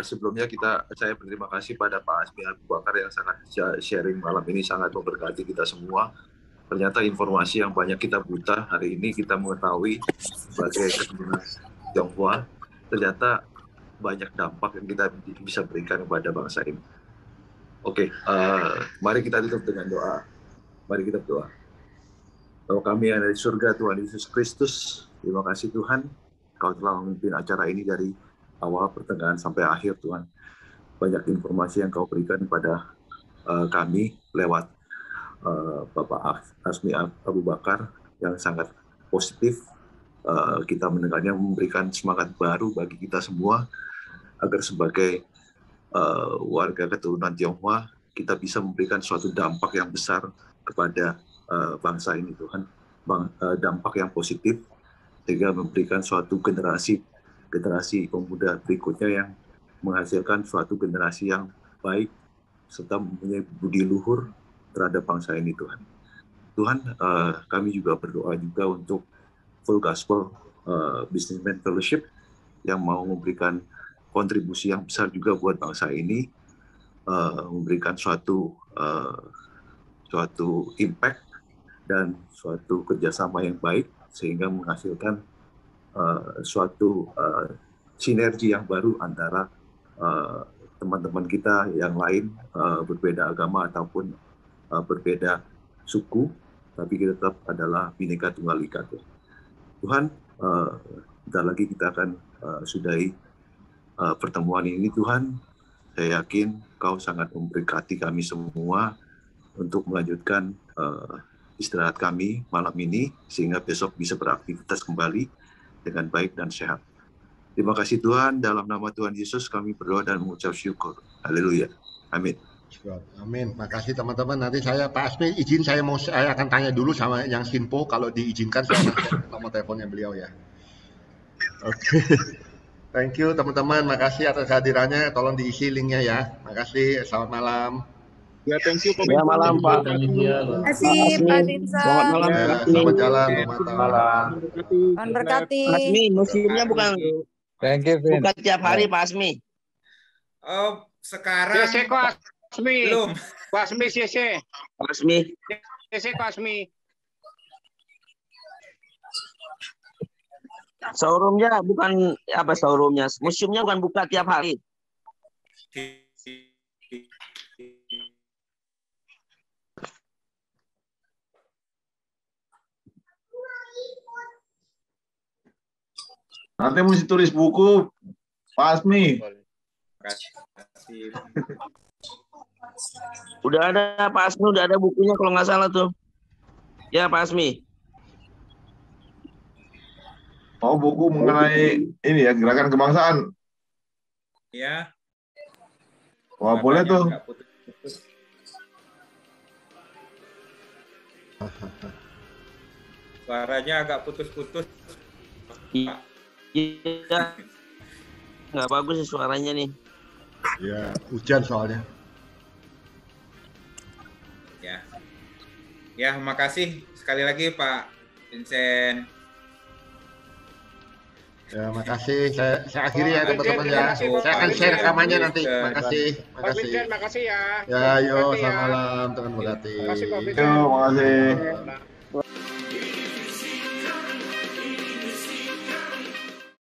sebelumnya saya berterima kasih pada Pak Asmi Abu Bakar yang sangat sharing malam ini, sangat memberkati kita semua. Ternyata informasi yang banyak kita buta hari ini kita mengetahui sebagai keturunan Tionghoa, ternyata banyak dampak yang kita bisa berikan kepada bangsa ini. Oke, mari kita tutup dengan doa. Mari kita berdoa. Bahwa kami yang ada di surga, Tuhan Yesus Kristus, terima kasih Tuhan, Kau telah memimpin acara ini dari awal pertengahan sampai akhir Tuhan. Banyak informasi yang Kau berikan kepada kami lewat Bapak Asmi Abu Bakar yang sangat positif. Kita mendengarnya memberikan semangat baru bagi kita semua agar sebagai warga keturunan Tionghoa kita bisa memberikan suatu dampak yang besar kepada bangsa ini Tuhan, dampak yang positif sehingga memberikan suatu generasi pemuda berikutnya yang menghasilkan suatu generasi yang baik serta mempunyai budi luhur terhadap bangsa ini Tuhan. Tuhan, kami juga berdoa juga untuk Full Gospel Businessman Fellowship yang mau memberikan kontribusi yang besar juga buat bangsa ini, memberikan suatu impact dan suatu kerjasama yang baik sehingga menghasilkan suatu sinergi yang baru antara teman-teman kita yang lain, berbeda agama ataupun berbeda suku, tapi kita tetap adalah Bhinneka Tunggal Ika. Tuhan, bentar lagi kita akan sudahi pertemuan ini Tuhan. Saya yakin Kau sangat memberkati kami semua untuk melanjutkan istirahat kami malam ini sehingga besok bisa beraktivitas kembali dengan baik dan sehat. Terima kasih Tuhan, dalam nama Tuhan Yesus kami berdoa dan mengucap syukur. Haleluya. Amin. Amin. Makasih teman-teman. Nanti Pak Asmi izin saya akan tanya dulu sama yang Sinpo, kalau diizinkan saya akan nomor teleponnya beliau ya. Oke. Thank you teman-teman. Makasih atas kehadirannya. Tolong diisi linknya ya. Makasih. Selamat malam. Ya, thank you. Selamat malam, Pak. Terima kasih, Pak Vincent. Selamat malam. Ya, selamat jalan. Selamat malam. Tuhan berkati. Pak Asmi, museumnya bukan tiap hari, Pak Asmi. Sekarang Pak Asmi. Belum. Pak Asmi, CC. Pak Asmi. CC, Pak Asmi. Showroomnya bukan showroomnya, museumnya bukan buka tiap hari. Nanti mesti tulis buku, Pak Asmi. Udah ada Pak Asmi, udah ada bukunya kalau nggak salah tuh. Ya Pak Asmi. Oh, buku mengenai ini ya, gerakan kebangsaan. Ya. Wah, boleh tuh. Suaranya agak putus-putus. Iya. Nggak bagus sih suaranya nih. Ya, hujan soalnya. Ya. Ya, makasih sekali lagi Pak Vincent. Ya, makasih. Saya akhiri ya teman-teman ya. Saya akan share rekamannya nanti. Makasih. Makasih. Makasih ya. Ya, yo, selamat malam. Tuhan berkati. Makasih Pak Yo, makasih.